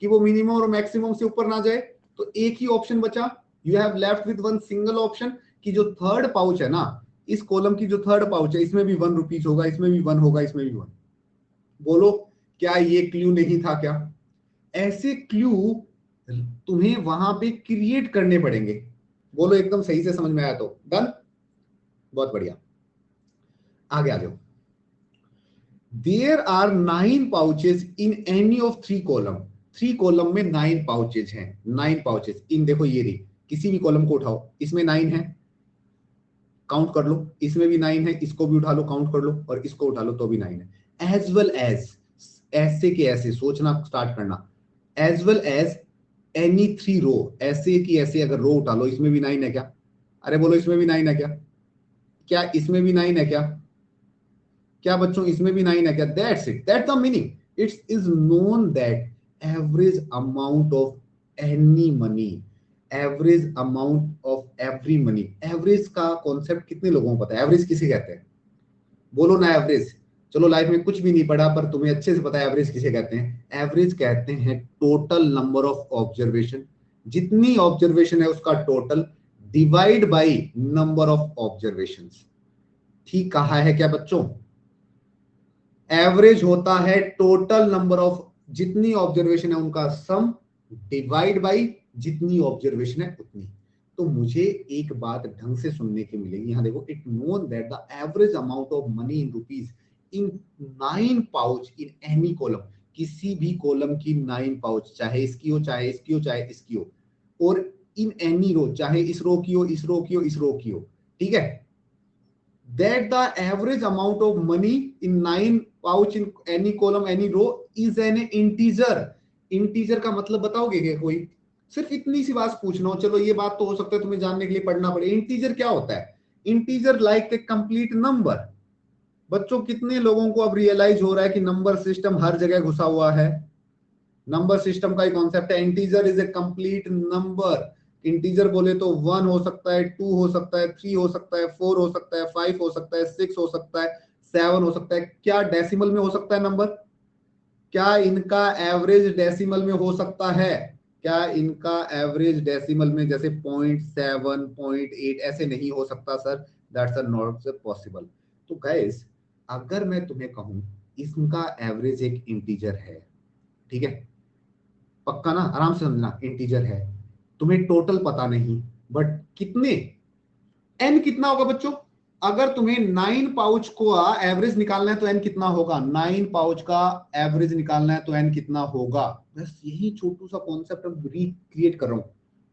कि वो मिनिमम और मैक्सिमम से ऊपर ना जाए। तो एक ही ऑप्शन बचा, you have left with 1 single option, कि जो थर्ड पाउच है ना, इस कॉलम की जो थर्ड पाउच है, इसमें भी 1 रुपीज होगा, इसमें भी 1 होगा, इसमें भी 1। बोलो, क्या ये क्लू नहीं था क्या? ऐसे क्लू तुम्हें वहां पे क्रिएट करने पड़ेंगे। बोलो एकदम सही से समझ में आया तो डन? बहुत बढ़िया, आगे आ जाओ। There are 9 pouches in any of 3 column, 3 column में 9 पाउचेज हैं, 9 पाउचेस इन, देखो ये रही, किसी भी कॉलम को उठाओ, इसमें 9 है, काउंट कर लो, इसमें भी 9 है, इसको भी उठा लो, काउंट कर लो, और इसको उठा लो तो भी 9 है। एज वेल एज, ऐसे के ऐसे सोचना स्टार्ट करना, एज वेल एज एनी 3 रो, ऐसे की ऐसे अगर रो उठा लो, इसमें भी 9 है क्या? अरे बोलो, इसमें भी 9 है क्या? क्या इसमें भी 9 है क्या? क्या बच्चों इसमें भी 9 है क्या? That's it, that's the meaning. It's is known that average amount of any money, average amount of every money. Average का कॉन्सेप्ट कितने लोगों को पता है? एवरेज किसे कहते हैं? बोलो ना एवरेज। चलो लाइफ में कुछ भी नहीं पढ़ा पर तुम्हें अच्छे से पता है एवरेज किसे कहते हैं। एवरेज कहते हैं टोटल नंबर ऑफ ऑब्जर्वेशन, जितनी ऑब्जर्वेशन है उसका total divide by number of observations. ठीक कहा है क्या बच्चों? एवरेज होता है टोटल नंबर ऑफ, जितनी ऑब्जर्वेशन है उनका सम डिवाइड बाय जितनी ऑब्जर्वेशन है उतनी। तो मुझे एक बात ढंग से सुनने की मिलेगी, यहां देखो, it known that the average amount of money in rupees in 9 pouch in any column, किसी भी कॉलम की 9 पाउच, चाहे इसकी हो चाहे इसकी हो चाहे इसकी हो, और इन एनी रो, चाहे इस रो की हो इस रो की हो इस रो की हो, ठीक है, that the average amount of money in 9 pouch in any column any row is an integer। integer का मतलब बताओगे क्या कोई? सिर्फ इतनी सी बात पूछना हो, चलो ये बात तो हो सकता है तुम्हें जानने के लिए पढ़ना पड़े। इंटीजर क्या होता है? Integer like a complete number. बच्चों कितने लोगों को अब रियलाइज हो रहा है कि नंबर सिस्टम हर जगह घुसा हुआ है? नंबर सिस्टम का ही कॉन्सेप्ट है, integer is a complete number. Integer बोले तो 1 हो सकता है, 2 हो सकता है, 3 हो सकता है, 4 हो सकता है, 5 हो सकता है, 6 हो सकता है, 7 हो सकता है। क्या डेसिमल में हो सकता है नंबर? क्या इनका एवरेज डेसिमल में हो सकता है? क्या इनका एवरेज डेसिमल में जैसे 0.7 0.8 ऐसे नहीं हो सकता सर? That's not possible. तो गाइस अगर मैं तुम्हें कहूं इसका एवरेज एक इंटीजर है, ठीक है, पक्का ना, आराम से समझना, इंटीजर है, तुम्हें टोटल पता नहीं, बट कितने, एन कितना होगा बच्चों? अगर तुम्हें 9 पाउच को एवरेज निकालना है तो एन कितना होगा? 9 पाउच का एवरेज निकालना है तो एन कितना होगा? बस यही छोटू सा कॉन्सेप्ट अब रिक्रिएट कर रहा हूं।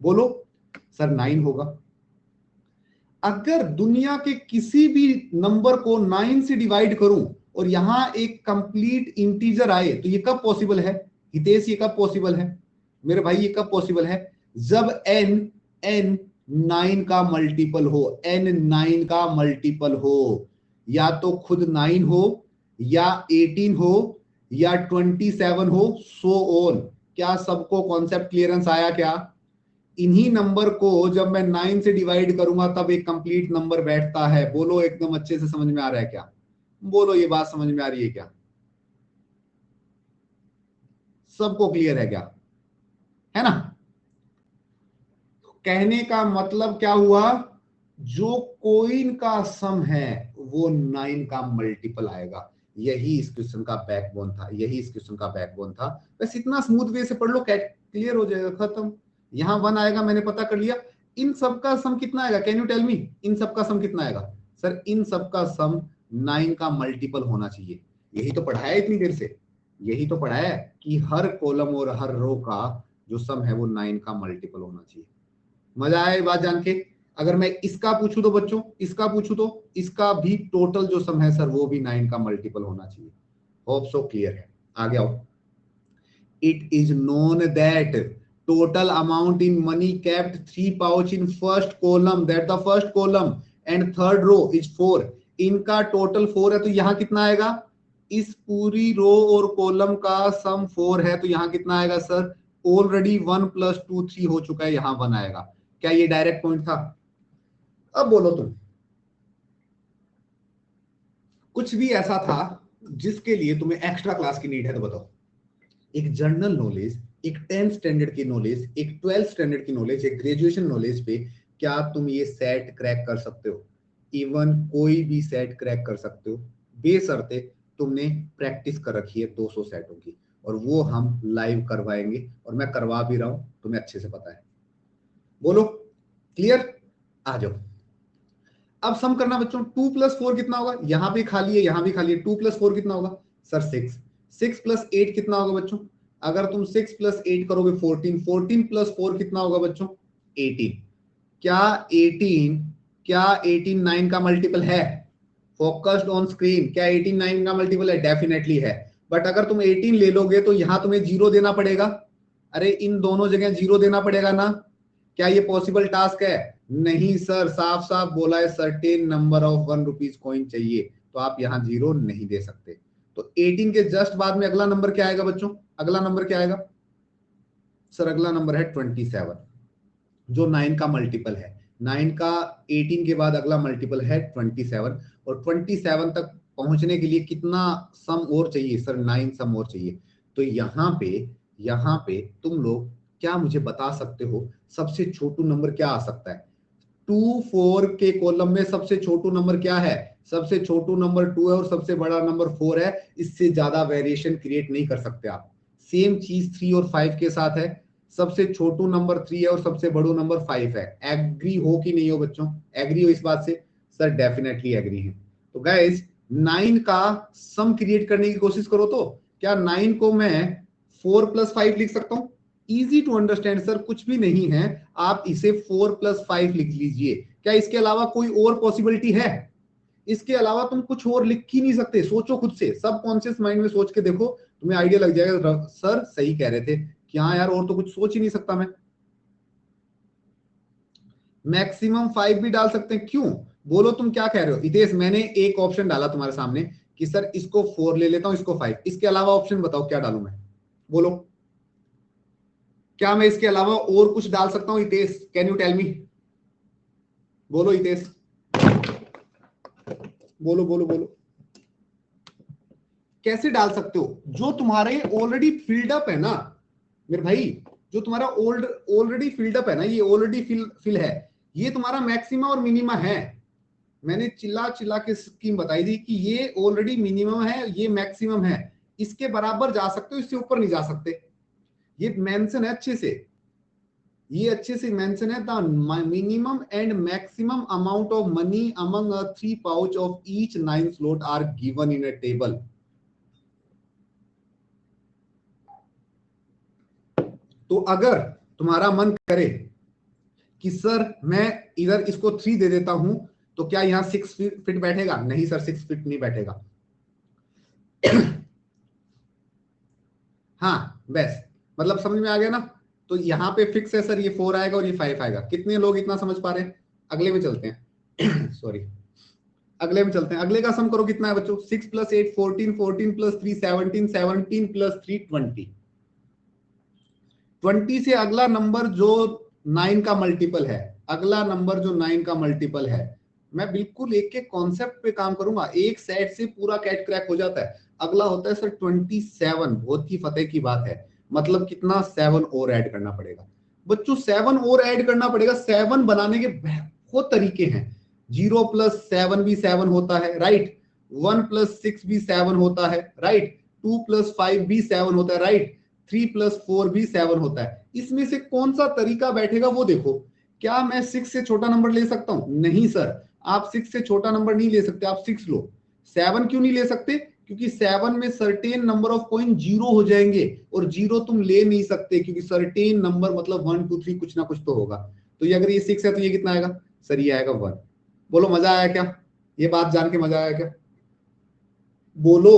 बोलो सर 9 होगा। अगर दुनिया के किसी भी नंबर को 9 से डिवाइड करूं और यहां एक कंप्लीट इंटीजर आए तो ये कब पॉसिबल है? हितेश ये कब पॉसिबल है मेरे भाई? ये कब पॉसिबल है? जब एन एन 9 का मल्टीपल हो, एन 9 का मल्टीपल हो, या तो खुद 9 हो या 18 हो या 27 हो, सो ऑन। क्या सबको कॉन्सेप्ट क्लियरेंस आया क्या? इन्हीं नंबर को जब मैं 9 से डिवाइड करूंगा तब एक कंप्लीट नंबर बैठता है। बोलो एकदम अच्छे से समझ में आ रहा है क्या? बोलो ये बात समझ में आ रही है क्या? सबको क्लियर है क्या? है ना? कहने का मतलब क्या हुआ? जो कोइन का सम है वो 9 का मल्टीपल आएगा। यही इस क्वेश्चन का बैकबोन था, यही इस क्वेश्चन का बैकबोन था। बस इतना स्मूथ वे से पढ़ लो, क्लियर हो जाएगा, खत्म। यहां 1 आएगा, मैंने पता कर लिया। इन सब का सम कितना आएगा? कैन यू टेल मी, इन सब का सम कितना आएगा? सर इन सब का सम 9 का मल्टीपल होना चाहिए। यही तो पढ़ाया इतनी देर से, यही तो पढ़ाया है कि हर कॉलम और हर रो का जो सम है वो 9 का मल्टीपल होना चाहिए। मजा आया ये बात जान के? अगर मैं इसका पूछूं तो बच्चों, इसका पूछूं तो इसका भी टोटल जो सम है सर वो भी 9 का मल्टीपल होना चाहिए। होप सो क्लियर है। आगे आओ। It is known that total amount in money kept 3 pouch in first column, that the first column and third row is 4। इनका टोटल 4 है तो यहां कितना आएगा? इस पूरी रो और कॉलम का सम 4 है तो यहां कितना आएगा सर? ऑलरेडी 1 + 2 3 हो चुका है, यहां 1 आएगा। क्या ये डायरेक्ट पॉइंट था? अब बोलो तुम, कुछ भी ऐसा था जिसके लिए तुम्हें एक्स्ट्रा क्लास की नीड है तो बताओ। एक जनरल नॉलेज, एक 10th स्टैंडर्ड की नॉलेज, एक 12th स्टैंडर्ड की नॉलेज, एक ग्रेजुएशन नॉलेज पे क्या तुम ये सेट क्रैक कर सकते हो? इवन कोई भी सेट क्रैक कर सकते हो, बेशर्ते तुमने प्रैक्टिस कर रखी है 200 सेटों की, और वो हम लाइव करवाएंगे और मैं करवा भी रहा हूं, तुम्हें अच्छे से पता है। बोलो क्लियर? आ जाओ। अब सम करना बच्चों, 2 + 4 कितना होगा? यहां भी खाली है यहां भी खाली है, 2 + 4 कितना होगा सर? 6। 6 + 8 कितना होगा बच्चों? अगर तुम 6 + 8 करोगे 14, 14 + 4 कितना होगा बच्चों? 18। क्या 18, क्या 18 9 का मल्टीपल है? फोकस्ड ऑन स्क्रीन, क्या 18 9 का मल्टीपल है? डेफिनेटली है। बट अगर तुम 18 ले लोगे तो यहां तुम्हें 0 देना पड़ेगा। अरे इन दोनों जगह 0 देना पड़ेगा ना? क्या ये पॉसिबल टास्क है? नहीं सर, साफ साफ बोला है certain number of 1 rupees coin चाहिए, तो आप यहां 0 नहीं दे सकते। तो 18 के जस्ट बाद में अगला नंबर क्या आएगा बच्चों? अगला नंबर क्या आएगा सर? अगला नंबर है 27। जो 9 का मल्टीपल है। 9 का 18 के बाद अगला मल्टीपल है 27, और 27 तक पहुंचने के लिए कितना सम और चाहिए सर? 9 सम और चाहिए। तो यहाँ पे तुम लोग क्या मुझे बता सकते हो सबसे छोटू नंबर क्या आ सकता है? 2 4 के कॉलम में सबसे छोटू नंबर क्या है? सबसे छोटू नंबर 2 है और सबसे बड़ा नंबर 4 है। इससे ज्यादा वेरिएशन क्रिएट नहीं कर सकते आप। सेम चीज 3 और 5 के साथ है। सबसे छोटू नंबर 3 है और सबसे बड़ू नंबर 5 है। एग्री हो कि नहीं हो बच्चों? एग्री हो इस बात से? सर डेफिनेटली एग्री है। तो गाइस 9 का सम क्रिएट करने की कोशिश करो। तो क्या 9 को मैं 4 + 5 लिख सकता हूं? इजी टू अंडरस्टैंड सर, कुछ भी नहीं है। आप इसे 4 + 5 लिख लीजिए। क्या इसके अलावा कोई और पॉसिबिलिटी है? इसके अलावा तुम कुछ और लिख ही नहीं सकते। सोचो खुद से, सब कॉन्शियस माइंड में सोच के देखो, तुम्हें आइडिया लग जाएगा सर सही कह रहे थे कि हाँ यार, और तो कुछ सोच ही नहीं सकता मैं। मैक्सिमम 5 भी डाल सकते हैं। क्यों? बोलो तुम क्या कह रहे हो? हितेश, मैंने एक ऑप्शन डाला तुम्हारे सामने कि सर इसको 4 ले लेता हूं, इसको 5। इसके अलावा ऑप्शन बताओ क्या डालूं मैं? बोलो, क्या मैं इसके अलावा और कुछ डाल सकता हूं? Hitesh, can you tell me? बोलो हितेश, बोलो बोलो बोलो, कैसे डाल सकते हो? जो तुम्हारे ऑलरेडी फिल्ड अप है ना मेरे भाई, जो तुम्हारा ऑलरेडी फिल्ड अप है ना, ये ऑलरेडी फिल है, ये तुम्हारा मैक्सिमा और मिनिमा है। मैंने चिल्ला चिल्ला के स्कीम बताई थी कि ये ऑलरेडी मिनिमम है, ये मैक्सिमम है। इसके बराबर जा सकते हो, इससे ऊपर नहीं जा सकते। ये मेंशन है अच्छे से, ये अच्छे से मेंशन है, the minimum and maximum amount of money among 3 pouch of each 9 slot are given in a table. तो अगर तुम्हारा मन करे कि सर मैं इधर इसको 3 दे देता हूं, तो क्या यहां 6 फीट बैठेगा? नहीं सर, 6 फीट नहीं बैठेगा। हाँ बस, मतलब समझ में आ गया ना? तो यहाँ पे फिक्स है सर, ये 4 आएगा और ये 5 आएगा। कितने लोग इतना समझ पा रहे हैं? अगले में चलते हैं। सॉरी, अगले में चलते हैं। अगले का सम करो, कितना है बच्चों? 6 + 8 14, 14 + 3 17, 17 + 3 20। 20 से अगला नंबर जो 9 का मल्टीपल है, अगला नंबर जो 9 का मल्टीपल है, मैं बिल्कुल एक एक कॉन्सेप्ट पे काम करूंगा। एक सेट से पूरा कैट क्रैक हो जाता है। अगला होता है सर 27। बहुत ही फतेह की बात है। मतलब कितना? 7 और ऐड करना पड़ेगा बच्चों, 7 और ऐड करना पड़ेगा। 7 बनाने के बहुत तरीके हैं। 0 + 7 भी 7 होता है, राइट? 1 + 6 भी 7 होता है, राइट? 2 + 5 भी 7 होता है, राइट? 3 + 4 भी 7 होता है। इसमें से कौन सा तरीका बैठेगा वो देखो। क्या मैं 6 से छोटा नंबर ले सकता हूं? नहीं सर, आप 6 से छोटा नंबर नहीं ले सकते। आप 6 लो। 7 क्यों नहीं ले सकते? क्योंकि 7 में सर्टेन नंबर ऑफ कॉइन 0 हो जाएंगे, और 0 तुम ले नहीं सकते, क्योंकि सर्टेन नंबर मतलब 1 2 3 कुछ ना कुछ तो होगा। तो ये अगर ये 6 है तो ये कितना आएगा सर? ये आएगा 1। बोलो मजा आया क्या? ये बात जान के मजा आया क्या? बोलो।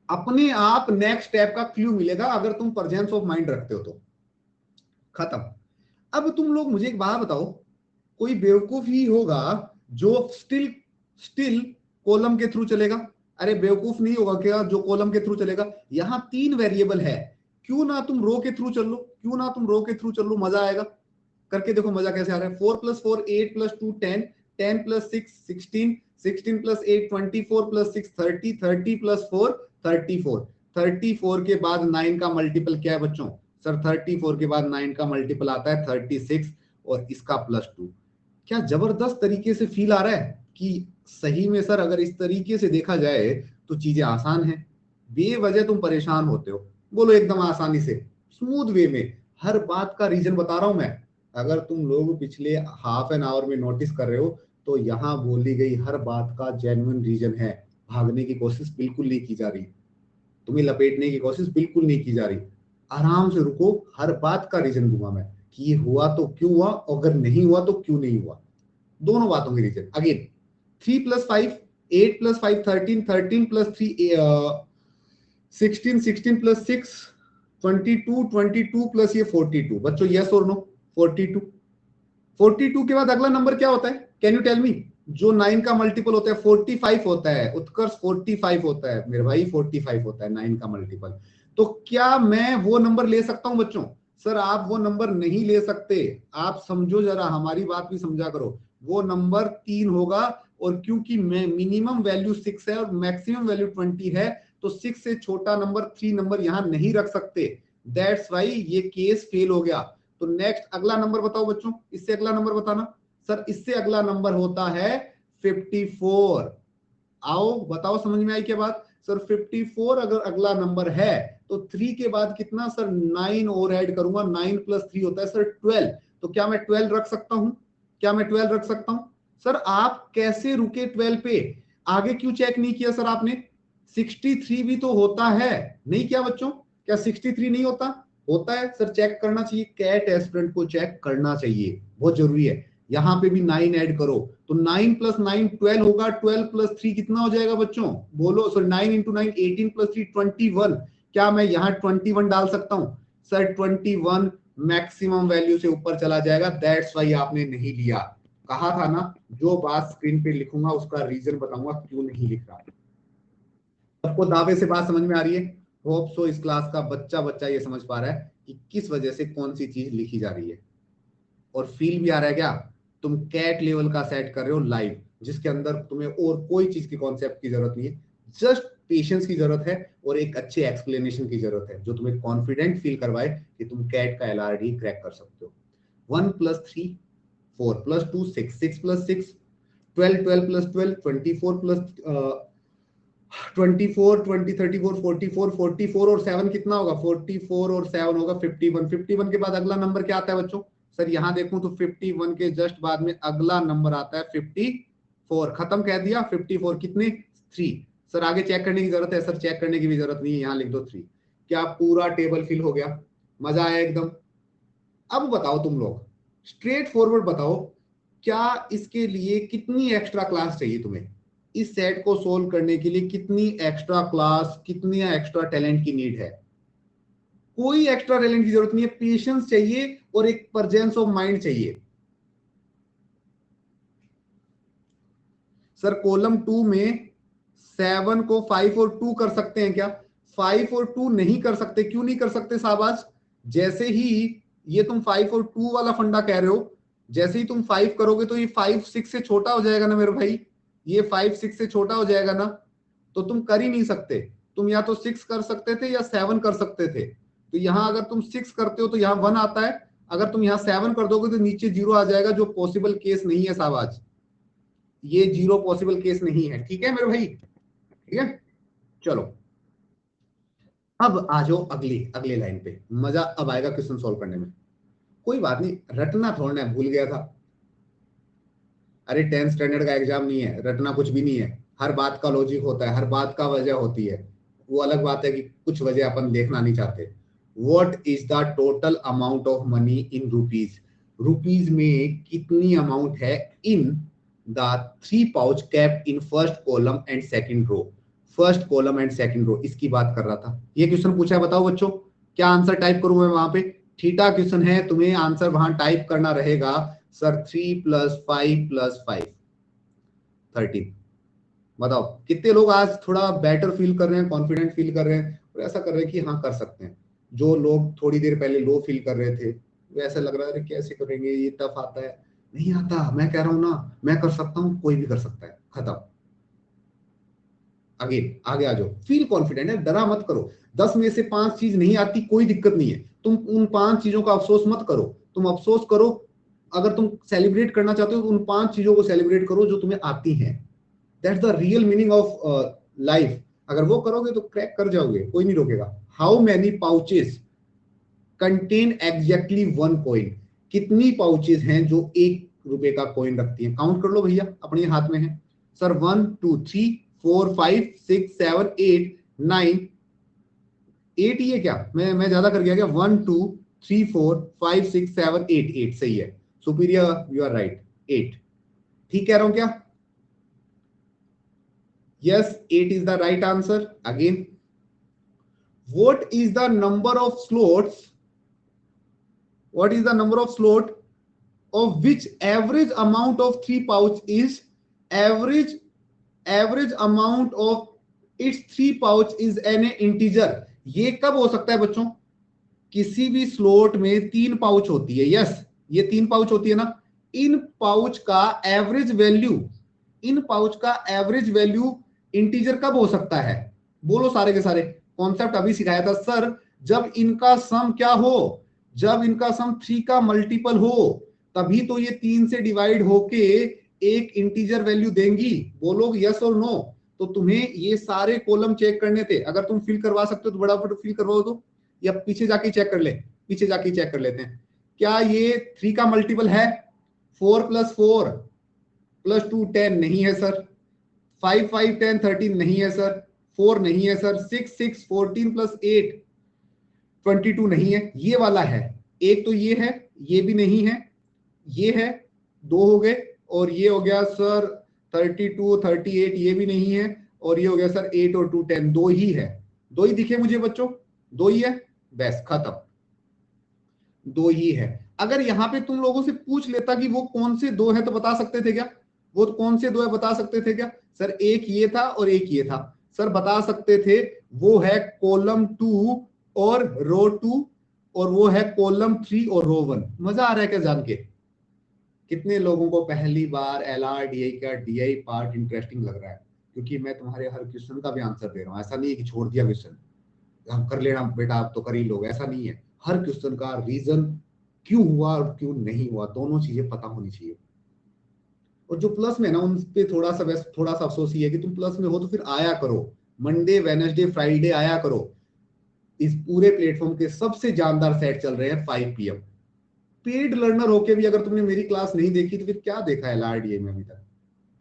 अपने आप नेक्स्ट स्टेप का क्लू मिलेगा अगर तुम प्रेजेंस ऑफ माइंड रखते हो तो। खत्म। अब तुम लोग मुझे एक बात बताओ, कोई बेवकूफ ही होगा जो स्टिल स्टिल कॉलम के थ्रू चलेगा? अरे बेवकूफ नहीं होगा क्या जो कॉलम के थ्रू चलेगा? यहां 3 वेरिएबल है, क्यों ना तुम रो के थ्रू चल लो, क्यों ना तुम रो के थ्रू चल लो, मजा आएगा। करके देखो मजा कैसे आ रहा है। 4 + 4 8 + 2 10, 10 + 6 16, 16 + 8 24 + 6 30, 30 + 4 34। 34 के बाद 9 का मल्टीपल क्या है बच्चों? सर 34 के बाद 9 का मल्टीपल आता है 36, और इसका +2। क्या जबरदस्त तरीके से फील आ रहा है कि सही में सर अगर इस तरीके से देखा जाए तो चीजें आसान है। बेवजह तुम परेशान होते हो। बोलो एकदम आसानी से, स्मूथ वे में हर बात का रीजन बता रहा हूं मैं। अगर तुम लोग पिछले हाफ एन आवर में नोटिस कर रहे हो, तो यहाँ बोली गई हर बात का जेन्युइन रीजन है। भागने की कोशिश बिल्कुल नहीं की जा रही, तुम्हें लपेटने की कोशिश बिल्कुल नहीं की जा रही। आराम से रुको, हर बात का रीजन दूंगा मैं कि ये हुआ तो क्यों हुआ, अगर नहीं हुआ तो क्यों नहीं हुआ। दोनों बातों के रीजन। अगेन 3 + 5 8 + 5 13, 13 + 3 16, 16 + 6 22, 22 + ये 42। बच्चों यस और नो? 42। 42 के बाद अगला नंबर क्या होता है? Can you tell me? जो 9 का मल्टीपल होता है 45 होता है। उत्कर्ष 45 होता है मेरे भाई, 45 होता है 9 का मल्टीपल। तो क्या मैं वो नंबर ले सकता हूं बच्चों सर आप वो नंबर नहीं ले सकते, आप समझो जरा, हमारी बात भी समझा करो। वो नंबर 3 होगा, और क्योंकि मिनिमम वैल्यू 6 है और मैक्सिमम वैल्यू 20 है, तो 6 से छोटा नंबर 3 नंबर यहां नहीं रख सकते। दैट्स वाई ये केस फेल हो गया। तो नेक्स्ट अगला नंबर बताओ बच्चों, इससे अगला नंबर बताना। सर इससे अगला नंबर होता है 54। आओ बताओ, समझ में आई क्या बात? सर 54 अगर अगला नंबर है तो 3 के बाद कितना सर 9 और ऐड करूंगा, 9 प्लस 3 होता है सर 12। तो क्या मैं 12 रख सकता हूं? क्या मैं 12 रख सकता हूं? सर आप कैसे रुके 12 पे? आगे क्यों चेक नहीं किया सर आपने? 63 भी तो होता है, नहीं क्या बच्चों? क्या 63 नहीं होता? होता है सर, चेक करना चाहिए, कैट एस्पिरेंट को चेक करना चाहिए, बहुत जरूरी है। यहां पे भी 9 ऐड करो, तो 9 प्लस 9 12 होगा, 12 प्लस 3 कितना हो जाएगा बच्चों? बोलो सर, 9 इंटू 9 18 प्लस 3 21। क्या मैं यहाँ 21 डाल सकता हूं? सर 21 मैक्सिमम वैल्यू से ऊपर चला जाएगा, दैट्स वाई आपने नहीं लिया। कहा था ना, जो बात स्क्रीन पे लिखूंगा उसका रीजन बताऊंगा क्यों नहीं लिख रहा। सबको दावे से बात समझ में आ रही है? होप सो इस क्लास का बच्चा बच्चा ये समझ पा रहा है कि किस वजह से कौन सी चीज लिखी जा रही है, और फील भी आ रहा है क्या? तुम कैट लेवल का सेट कर रहे हो लाइव, जिसके अंदर तुम्हें और कोई चीज की कॉन्सेप्ट की जरूरत नहीं है, जस्ट पेशेंस की जरूरत है और एक अच्छे एक्सप्लेनेशन की जरूरत है, जो तुम्हें कॉन्फिडेंट फील करवाए कि तुम कैट का एलआरडी क्रैक कर सकते हो। 1 plus 3 4 plus 2 6 6 plus 6 12 12 plus 12 24 plus 24 20 34 44 44 और 7 कितना होगा? 44 और 7 होगा 51। 51 के बाद अगला नंबर क्या आता है बच्चों? सर यहां देखूं तो 51 के जस्ट बाद में अगला नंबर आता है 54। खत्म कह दिया। 54 कितने? 3। सर आगे चेक करने की जरूरत है? सर चेक करने की भी जरूरत नहीं है, यहां लिख दो 3। क्या पूरा टेबल फिल हो गया? मजा आया एकदम? अब बताओ तुम लोग, स्ट्रेट फॉरवर्ड बताओ, क्या इसके लिए कितनी एक्स्ट्रा क्लास चाहिए तुम्हें? इस सेट को सोल्व करने के लिए कितनी एक्स्ट्रा क्लास, कितनी एक्स्ट्रा टैलेंट की नीड है? कोई एक्स्ट्रा टैलेंट की जरूरत नहीं है, पेशेंस चाहिए और एक प्रेजेंस ऑफ माइंड चाहिए। सर कॉलम 2 में 7 को 5 और 2 कर सकते हैं क्या? 5 और 2 नहीं कर सकते। क्यों नहीं कर सकते शाबाश? जैसे ही ये तुम 5 और 2 वाला फंडा कह रहे हो, जैसे ही तुम 5 करोगे तो ये 5 6 से छोटा हो जाएगा ना मेरे भाई, ये 5 6 से छोटा हो जाएगा ना, तो तुम कर ही नहीं सकते। तुम या तो 6 कर सकते थे या 7 कर सकते थे। तो यहां अगर तुम 6 करते हो तो यहाँ 1 आता है, अगर तुम यहाँ 7 कर दोगे तो नीचे 0 आ जाएगा, जो पॉसिबल केस नहीं है शाबाश, ये 0 पॉसिबल केस नहीं है। ठीक है मेरे भाई? ठीक है, चलो अब आ जाओ अगली अगले लाइन पे। मजा अब आएगा क्वेश्चन सॉल्व करने में। कोई बात नहीं, रटना थोड़ा है, भूल गया था। अरे 10th स्टैंडर्ड का एग्जाम नहीं है, रटना कुछ भी नहीं है। हर बात का लॉजिक होता है, हर बात का वजह होती है। वो अलग बात है कि कुछ वजह अपन देखना नहीं चाहते। What is the total amount of money in rupees? Rupees में कितनी अमाउंट है in the 3 pouch kept in first column and second row? First column and second row, इसकी बात कर रहा था। ये क्वेश्चन पूछा है, बताओ बच्चों क्या आंसर टाइप करूं मैं वहां पे? थीटा क्वेश्चन है, तुम्हें आंसर वहां टाइप करना रहेगा सर 3 प्लस 5 प्लस 5 13। बताओ कितने लोग आज थोड़ा बेटर फील कर रहे हैं, कॉन्फिडेंट फील कर रहे हैं और ऐसा कर रहे हैं कि हाँ कर सकते हैं। जो लोग थोड़ी देर पहले लो फील कर रहे थे, वो ऐसा लग रहा है कैसे करेंगे, ये टफ आता है। नहीं आता, मैं कह रहा हूं ना, मैं कर सकता हूं, कोई भी कर सकता है। खत्म। आगे आ जाओ, फील कॉन्फिडेंट है, डरा मत करो। 10 में से 5 चीज नहीं आती, कोई दिक्कत नहीं है। तुम उन 5 चीजों का अफसोस मत करो, तुम अफसोस करो, अगर तुम सेलिब्रेट करना चाहते हो तो उन 5 चीजों को सेलिब्रेट करो जो तुम्हें आती हैं। That's the real meaning of life. अगर वो करोगे तो क्रैक कर जाओगे, कोई नहीं रोकेगा। How many pouches contain exactly 1 coin? कितनी पाउचेस हैं जो 1 रुपए का कॉइन रखती हैं? काउंट कर लो भैया, अपने हाथ में है। सर 1 2 3 4 5 6 7 8 9 8 ही है क्या? मैं ज्यादा कर गया क्या? 1 2 3 4 5 6 7 8 8 सही है। Superior, you are right, 8। ठीक कह रहा हूं क्या? Yes, 8 is the right answer. Again, what is the number of slots? What is the number of slot of which average amount of 3 pouch is average amount of its 3 pouch is an integer? ये कब हो सकता है बच्चों? किसी भी slot में 3 pouch होती है, यस ये 3 पाउच होती है ना, इन पाउच का एवरेज वैल्यू इंटीजर कब हो सकता है? बोलो सारे के सारे। कॉन्सेप्ट अभी सिखाया था सर, जब इनका सम क्या हो, जब इनका सम 3 का मल्टीपल हो, तभी तो ये 3 से डिवाइड होके एक इंटीजर वैल्यू देंगी। बोलो यस और नो। तो तुम्हें ये सारे कॉलम चेक करने थे, अगर तुम फिल करवा सकते हो तो बड़ा फिल करवाओ, तो या पीछे जाके चेक कर ले, पीछे जाके चेक कर लेते हैं। क्या ये 3 का मल्टीपल है? 4 + 4 + 2 10 नहीं है सर। 5 5 10 13 नहीं है सर। 4 नहीं है सर। 6 6 14 + 8 22 नहीं है। ये वाला है एक, तो ये है, ये भी नहीं है, ये है, 2 हो गए, और ये हो गया सर 32 38, ये भी नहीं है, और ये हो गया सर 8 और 2 10, 2 ही है। 2 ही दिखे मुझे बच्चों, 2 ही है, बस खत्म, 2 ही है। अगर यहां पे तुम लोगों से पूछ लेता कि वो कौन से 2 है तो बता सकते थे क्या? वो कौन से 2 है बता सकते थे क्या? सर एक ये था और एक ये था। सर बता सकते थे, वो है कॉलम 2 और रो 2, और वो है कॉलम 3 और रो 1। मजा आ रहा है क्या जान के? कितने लोगों को पहली बार LRDI का DI पार्ट इंटरेस्टिंग लग रहा है? क्योंकि मैं तुम्हारे हर क्वेश्चन का भी आंसर दे रहा हूँ। ऐसा नहीं है कि छोड़ दिया क्वेश्चन, हम कर लेना बेटा आप तो कर ही लोगे, ऐसा नहीं है। हर क्वेश्चन का रीजन क्यों हुआ और क्यों नहीं हुआ, दोनों चीजें पता होनी चाहिए। और जो प्लस में ना, उन पे थोड़ा सा अफसोस ही है कि तुम प्लस में हो तो फिर आया करो, मंडे वेडनेसडे फ्राइडे आया करो। इस पूरे प्लेटफॉर्म के सबसे जानदार सेट चल रहे हैं 5 PM। पेड लर्नर होके भी अगर तुमने मेरी क्लास नहीं देखी तो फिर क्या देखा है LRDA में अभी तक?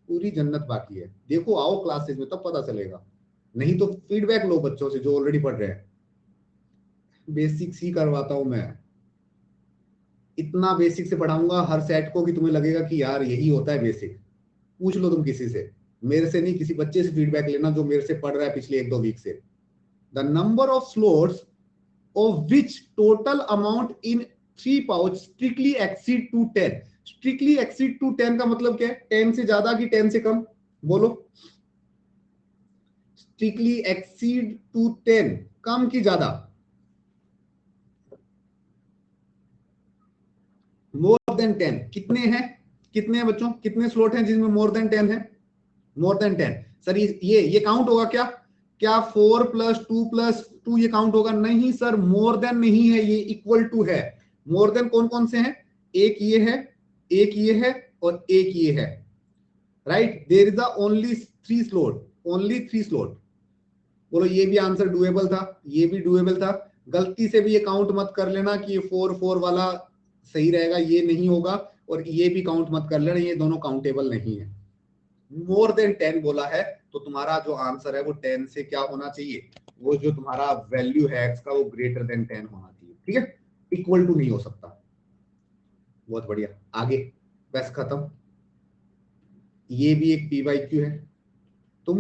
पूरी जन्नत बाकी है। देखो आओ क्लासेस में, तब पता चलेगा। नहीं तो फीडबैक लो बच्चों से जो ऑलरेडी पढ़ रहे हैं। बेसिक्स ही करवाता हूं मैं, इतना बेसिक से पढ़ाऊंगा हर सेट को कि तुम्हें लगेगा कि यार यही होता है बेसिक। पूछ लो तुम किसी से, मेरे से नहीं, किसी बच्चे से फीडबैक लेना जो मेरे से पढ़ रहा है पिछले 1-2 वीक से। The number of slots of which total amount in 3 pouch strictly exceed to 10। strictly exceed to 10 का मतलब क्या है? 10 से ज्यादा कि 10 से कम? बोलो। strictly exceed to 10, कम की ज्यादा? मोर देन 10 कितने हैं? कितने हैं बच्चों? कितने स्लॉट हैं जिसमें मोर देन 10 है? More than 10। सर ये काउंट होगा क्या? क्या 4 + 2 + 2 ये काउंट होगा? नहीं सर, मोर देन नहीं है, ये इक्वल टू है। मोर देन कौन कौन से हैं? एक ये है, एक ये है, और एक ये है। Right, there is the only 3 slot, only 3 slot. बोलो ये भी आंसर डुएबल था, ये भी डुएबल था। गलती से भी ये काउंट मत कर लेना कि ये 4 वाला सही रहेगा, ये नहीं होगा। और ये भी काउंट मत कर लेना, ये दोनों काउंटेबल नहीं है। मोर देन 10 बोला है तो तुम्हारा जो आंसर है वो 10 से क्या होना चाहिए? वो जो तुम्हारा वैल्यू है x का वो ग्रेटर देन 10 होना चाहिए। ठीक है, इक्वल टू नहीं हो सकता। बहुत बढ़िया, आगे, बस खत्म। ये भी एक PYQ है। तुम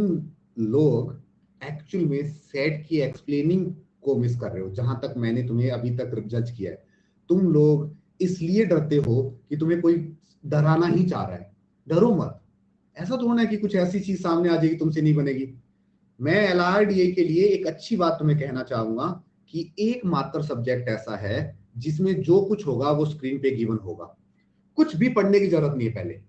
लोग एक्चुअल में सेट की एक्सप्लेनिंग को मिस कर रहे हो, जहां तक मैंने तुम्हें अभी तक जज किया है। तुम लोग इसलिए डरते हो कि तुम्हें कोई डराना ही चाह रहा है। डरो मत, ऐसा तो होना है कि कुछ ऐसी चीज सामने आ जाएगी तुमसे नहीं बनेगी। मैं LRDA के लिए एक अच्छी बात तुम्हें कहना चाहूंगा कि एकमात्र सब्जेक्ट ऐसा है जिसमें जो कुछ होगा वो स्क्रीन पे गिवन होगा, कुछ भी पढ़ने की जरूरत नहीं है। पहले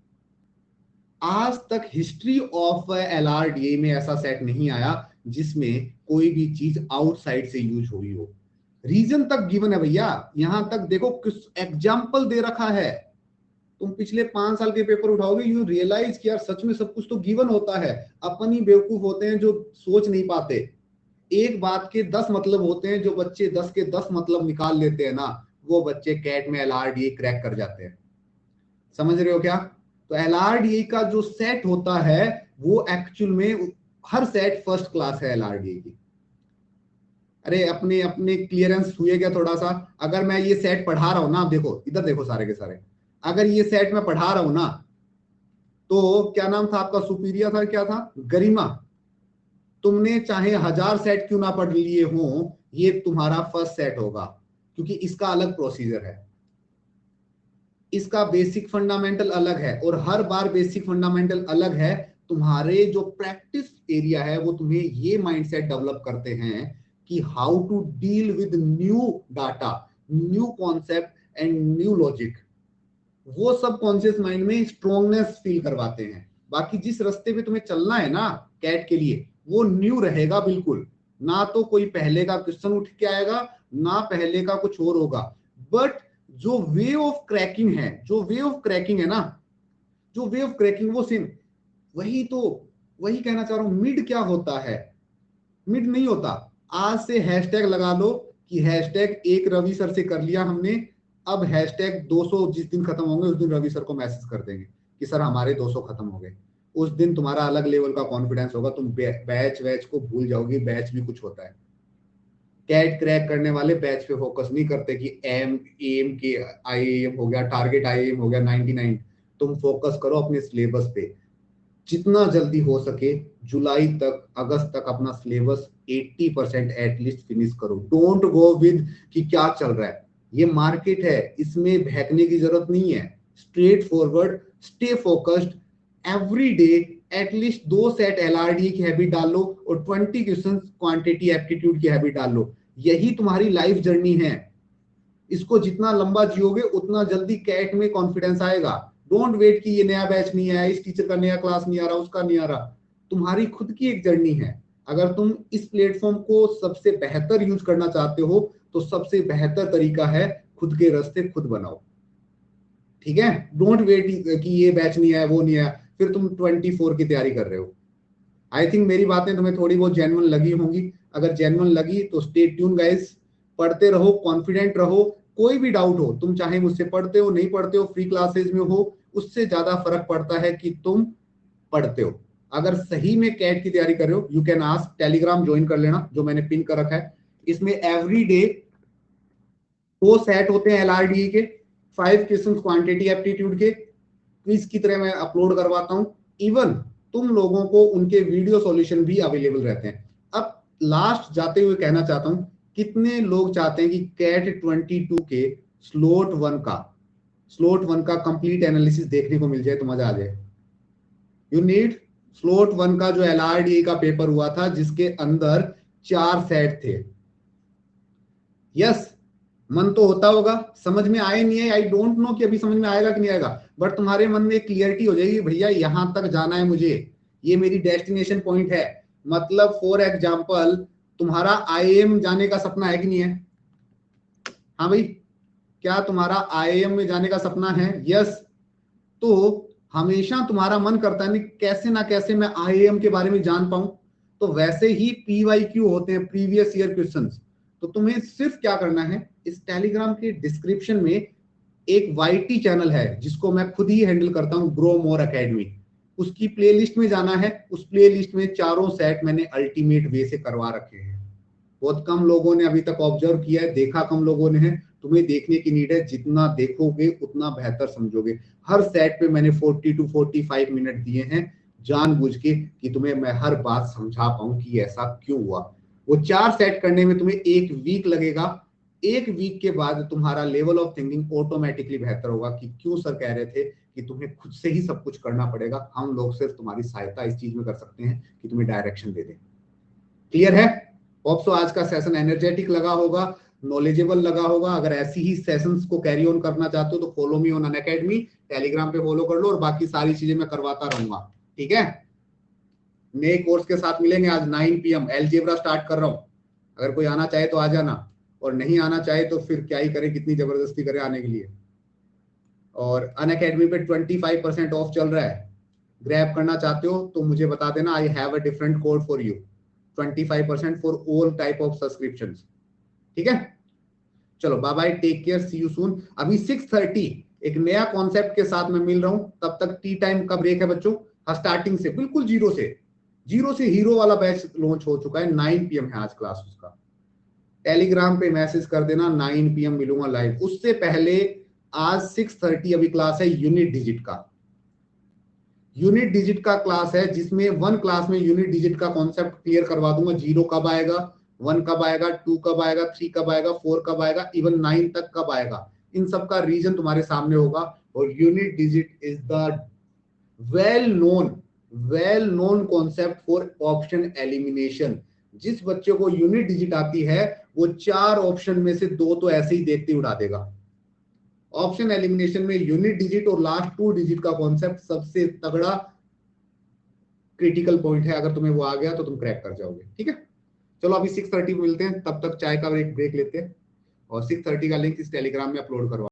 आज तक हिस्ट्री ऑफ LRDA में ऐसा सेट नहीं आया जिसमें कोई भी चीज आउटसाइड से यूज हुई हो। रीजन तक गिवन है भैया, यहां तक देखो किस एग्जाम्पल दे रखा है। तुम पिछले 5 साल के पेपर उठाओगे, यू रियलाइज कि यार सच में सब कुछ तो गिवन होता है। अपन ही बेवकूफ होते हैं जो सोच नहीं पाते। एक बात के 10 मतलब होते हैं, जो बच्चे 10 के 10 मतलब निकाल लेते हैं ना, वो बच्चे कैट में LRDA क्रैक कर जाते हैं। समझ रहे हो क्या? तो LRDA का जो सेट होता है वो एक्चुअल में हर सेट फर्स्ट क्लास है LRDA की। अरे अपने अपने क्लियरेंस हुए क्या थोड़ा सा? अगर मैं ये सेट पढ़ा रहा हूं ना, देखो इधर देखो सारे के सारे, अगर ये सेट मैं पढ़ा रहा हूं ना, तो क्या नाम था आपका? सुपीरियर था, क्या था? गरिमा। तुमने चाहे 1000 सेट क्यों ना पढ़ लिए हो, ये तुम्हारा फर्स्ट सेट होगा, क्योंकि इसका अलग प्रोसीजर है, इसका बेसिक फंडामेंटल अलग है। और हर बार बेसिक फंडामेंटल अलग है। तुम्हारे जो प्रैक्टिस एरिया है वो तुम्हें ये माइंडसेट डेवलप करते हैं कि how to deal with new data, new concept and new logic. वो सब कॉन्शियस माइंड में स्ट्रॉन्गनेस फील करवाते हैं। बाकी जिस रास्ते पे तुम्हें चलना है ना कैट के लिए, वो न्यू रहेगा बिल्कुल। ना तो कोई पहले का क्वेश्चन उठ के आएगा, ना पहले का कुछ और होगा। बट जो वे ऑफ क्रैकिंग है, जो वे ऑफ क्रैकिंग है ना, जो वे ऑफ क्रैकिंग वो सेम, वही कहना चाह रहा हूं। मिड क्या होता है? मिड नहीं होता। आज से हैशटैग लगा लो कि हैशटैग एक रवि सर से कर लिया हमने, अब हैशटैग 200 जिस दिन खत्म होंगे उस दिन रवि सर को मैसेज कर देंगे कि सर हमारे 200 खत्म हो गए। उस दिन तुम्हारा अलग लेवल का कॉन्फिडेंस होगा, तुम बैच वैच को भूल जाओगे। बैच भी कुछ होता है। कैट क्रैक करने वाले बैच पे फोकस नहीं करते कि एम के आईएएम हो गया, टारगेट आईएएम हो गया 99। तुम फोकस करो अपने सिलेबस पे। जितना जल्दी हो सके जुलाई तक, अगस्त तक अपना सिलेबस 80% एटलीस्ट फिनिश करो। डोंट गो विद कि क्या चल रहा है। ये मार्केट है, इसमें बहकने की जरूरत नहीं है। Straight forward, stay focused, every day at least 2 set LRD की हैबिट डाल लो और 20 क्वेश्चन क्वांटिटी एप्टीट्यूड की हैबिट डाल लो। यही तुम्हारी लाइफ जर्नी है। इसको जितना लंबा जियोगे उतना जल्दी कैट में कॉन्फिडेंस आएगा। डोंट वेट कि ये नया बैच नहीं आया, इस टीचर का नया क्लास नहीं आ रहा, उसका नहीं आ रहा। तुम्हारी खुद की एक जर्नी है। अगर तुम इस प्लेटफॉर्म को सबसे बेहतर यूज करना चाहते हो तो सबसे बेहतर तरीका है खुद के रास्ते खुद बनाओ। ठीक है? डोंट वेट कि ये बैच नहीं आया, वो नहीं आया, फिर तुम 24 की तैयारी कर रहे हो। आई थिंक मेरी बातें तुम्हें थोड़ी बहुत जेन्युइन लगी होंगी। अगर जेन्युइन लगी तो स्टे ट्यून गाइस। पढ़ते रहो, कॉन्फिडेंट रहो। कोई भी डाउट हो, तुम चाहे मुझसे पढ़ते हो, नहीं पढ़ते हो, फ्री क्लासेस में हो, उससे ज्यादा फर्क पड़ता है कि तुम पढ़ते हो। अगर सही में कैट की तैयारी कर रहे हो, you can ask, Telegram join कर लेना जो मैंने पिन कर रखा है। इसमें एवरी डे 2 सेट होते हैं एलआरडीई के, 5 क्वेश्चन क्वांटिटी एप्टीट्यूड के, क्विज की तरह मैं अपलोड करवाता हूं। इवन तुम लोगों को उनके वीडियो सॉल्यूशन भी अवेलेबल रहते हैं। अब लास्ट जाते हुए कहना चाहता हूं, कितने लोग चाहते हैं कि कैट 22 के स्लोट वन का कंप्लीट एनालिसिस देखने को मिल जाए तो मजा आ जाए। यू नीड स्लोट वन का जो एलआरडीए का पेपर हुआ था जिसके अंदर 4 सेट थे। यस, मन तो होता होगा, समझ में आए नहीं है, आई डोंट नो कि अभी समझ में आएगा कि नहीं आएगा, बट तुम्हारे मन में क्लियरिटी हो जाएगी, भैया यहां तक जाना है मुझे, ये मेरी डेस्टिनेशन पॉइंट है। मतलब फॉर एग्जांपल तुम्हारा आईएएम जाने का सपना है कि नहीं है? हाँ भाई, क्या तुम्हारा आईएएम में जाने का सपना है? यस। तो हमेशा तुम्हारा मन करता है कैसे ना कैसे मैं आईएएम के बारे में जान पाऊं। तो वैसे ही पीवाईक्यू होते हैं, प्रीवियस ईयर क्वेश्चंस। तो तुम्हें सिर्फ क्या करना है, इस टेलीग्राम के डिस्क्रिप्शन में एक वाईटी चैनल है जिसको मैं खुद ही हैंडल करता हूं, ग्रो मोर एकेडमी। उसकी प्लेलिस्ट में जाना है। उस प्लेलिस्ट में 4 सेट मैंने अल्टीमेट वे से करवा रखे हैं। बहुत कम लोगों ने अभी तक ऑब्जर्व किया है, देखा कम लोगों ने है। तुम्हें देखने की नीड है, जितना देखोगे उतना बेहतर समझोगे। हर सेट पे मैंने 40 to 45 मिनट दिए हैं जानबूझ के कि तुम्हें मैं हर बात समझा पाऊं कि ऐसा क्यों हुआ। वो 4 सेट करने में तुम्हें 1 वीक लगेगा। 1 वीक के बाद तुम्हारा लेवल ऑफ थिंकिंग ऑटोमेटिकली बेहतर होगा कि क्यों सर कह रहे थे कि तुम्हें खुद से ही सब कुछ करना पड़ेगा। हम लोग सिर्फ तुम्हारी सहायता इस चीज में कर सकते हैं कि तुम्हें डायरेक्शन दे दें। क्लियर है? होप सो आज का सेशन एनर्जेटिक लगा होगा, नॉलेजेबल लगा होगा। अगर ऐसी ही सेशंस को कैरी ऑन करना चाहते हो तो follow me on Unacademy, Telegram पे फॉलो कर लो और बाकी सारी चीजें मैं करवाता रहूंगा। ठीक है? नए कोर्स के साथ मिलेंगे आज 9 PM। अलजेब्रा स्टार्ट कर रहा हूं, अगर कोई आना चाहे तो आ जाना, और नहीं आना चाहे तो फिर क्या ही करें, कितनी जबरदस्ती करें आने के लिए। और अनअकैडमी पे 25% ऑफ चल रहा है। ग्रैब करना चाहते हो तो मुझे बता देना, I have a different code for you. 25% for all type of subscription. ठीक है? चलो bye bye, take care, see you soon. अभी 6:30 एक नया कॉन्सेप्ट के साथ मैं मिल रहा हूं। तब तक टी टाइम का ब्रेक है बच्चों। स्टार्टिंग से बिल्कुल जीरो से हीरो वाला बैच लॉन्च हो चुका है। 9 PM है आज क्लास उसका। टेलीग्राम पे मैसेज कर देना, 9 PM मिलूंगा लाइव। उससे पहले आज 6:30 अभी क्लास है यूनिट डिजिट का। यूनिट डिजिट का क्लास है जिसमें 1 क्लास में यूनिट डिजिट का कॉन्सेप्ट क्लियर करवा दूंगा। 0 कब आएगा, 1 कब आएगा, 2 कब आएगा, 3 कब आएगा, 4 कब आएगा, इवन 9 तक कब आएगा, इन सब का रीजन तुम्हारे सामने होगा। और unit digit is the well known concept for option elimination. जिस बच्चे को यूनिट डिजिट आती है वो 4 ऑप्शन में से 2 तो ऐसे ही देखते ही उड़ा देगा। ऑप्शन एलिमिनेशन में यूनिट डिजिट और लास्ट 2 डिजिट का कॉन्सेप्ट सबसे तगड़ा क्रिटिकल पॉइंट है। अगर तुम्हें वो आ गया तो तुम क्रैक कर जाओगे। ठीक है, चलो अभी 6:30 मिलते हैं, तब तक चाय का ब्रेक लेते हैं और 6:30 का लिंक इस टेलीग्राम में अपलोड करवा